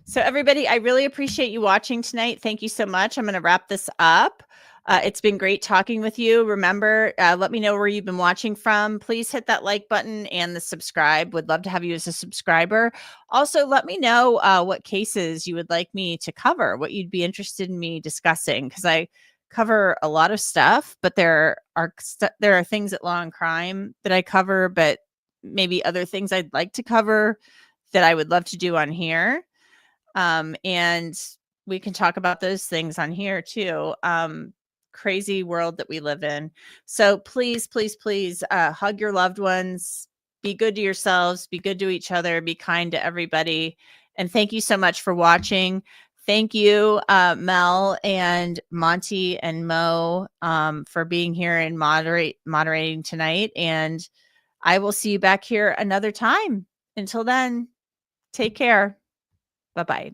So everybody, I really appreciate you watching tonight. Thank you so much. I'm going to wrap this up. It's been great talking with you. Remember, let me know where you've been watching from. Please hit that like button and the subscribe. Would love to have you as a subscriber. Also, let me know what cases you would like me to cover, what you'd be interested in me discussing, because I cover a lot of stuff, but there are things at Law and Crime that I cover, but maybe other things I'd like to cover that I would love to do on here. And we can talk about those things on here too. Crazy world that we live in. So please, please, please hug your loved ones. Be good to yourselves. Be good to each other. Be kind to everybody. And thank you so much for watching. Thank you, Mel and Monty and Mo, for being here and moderating tonight. And I will see you back here another time. Until then, take care. Bye-bye.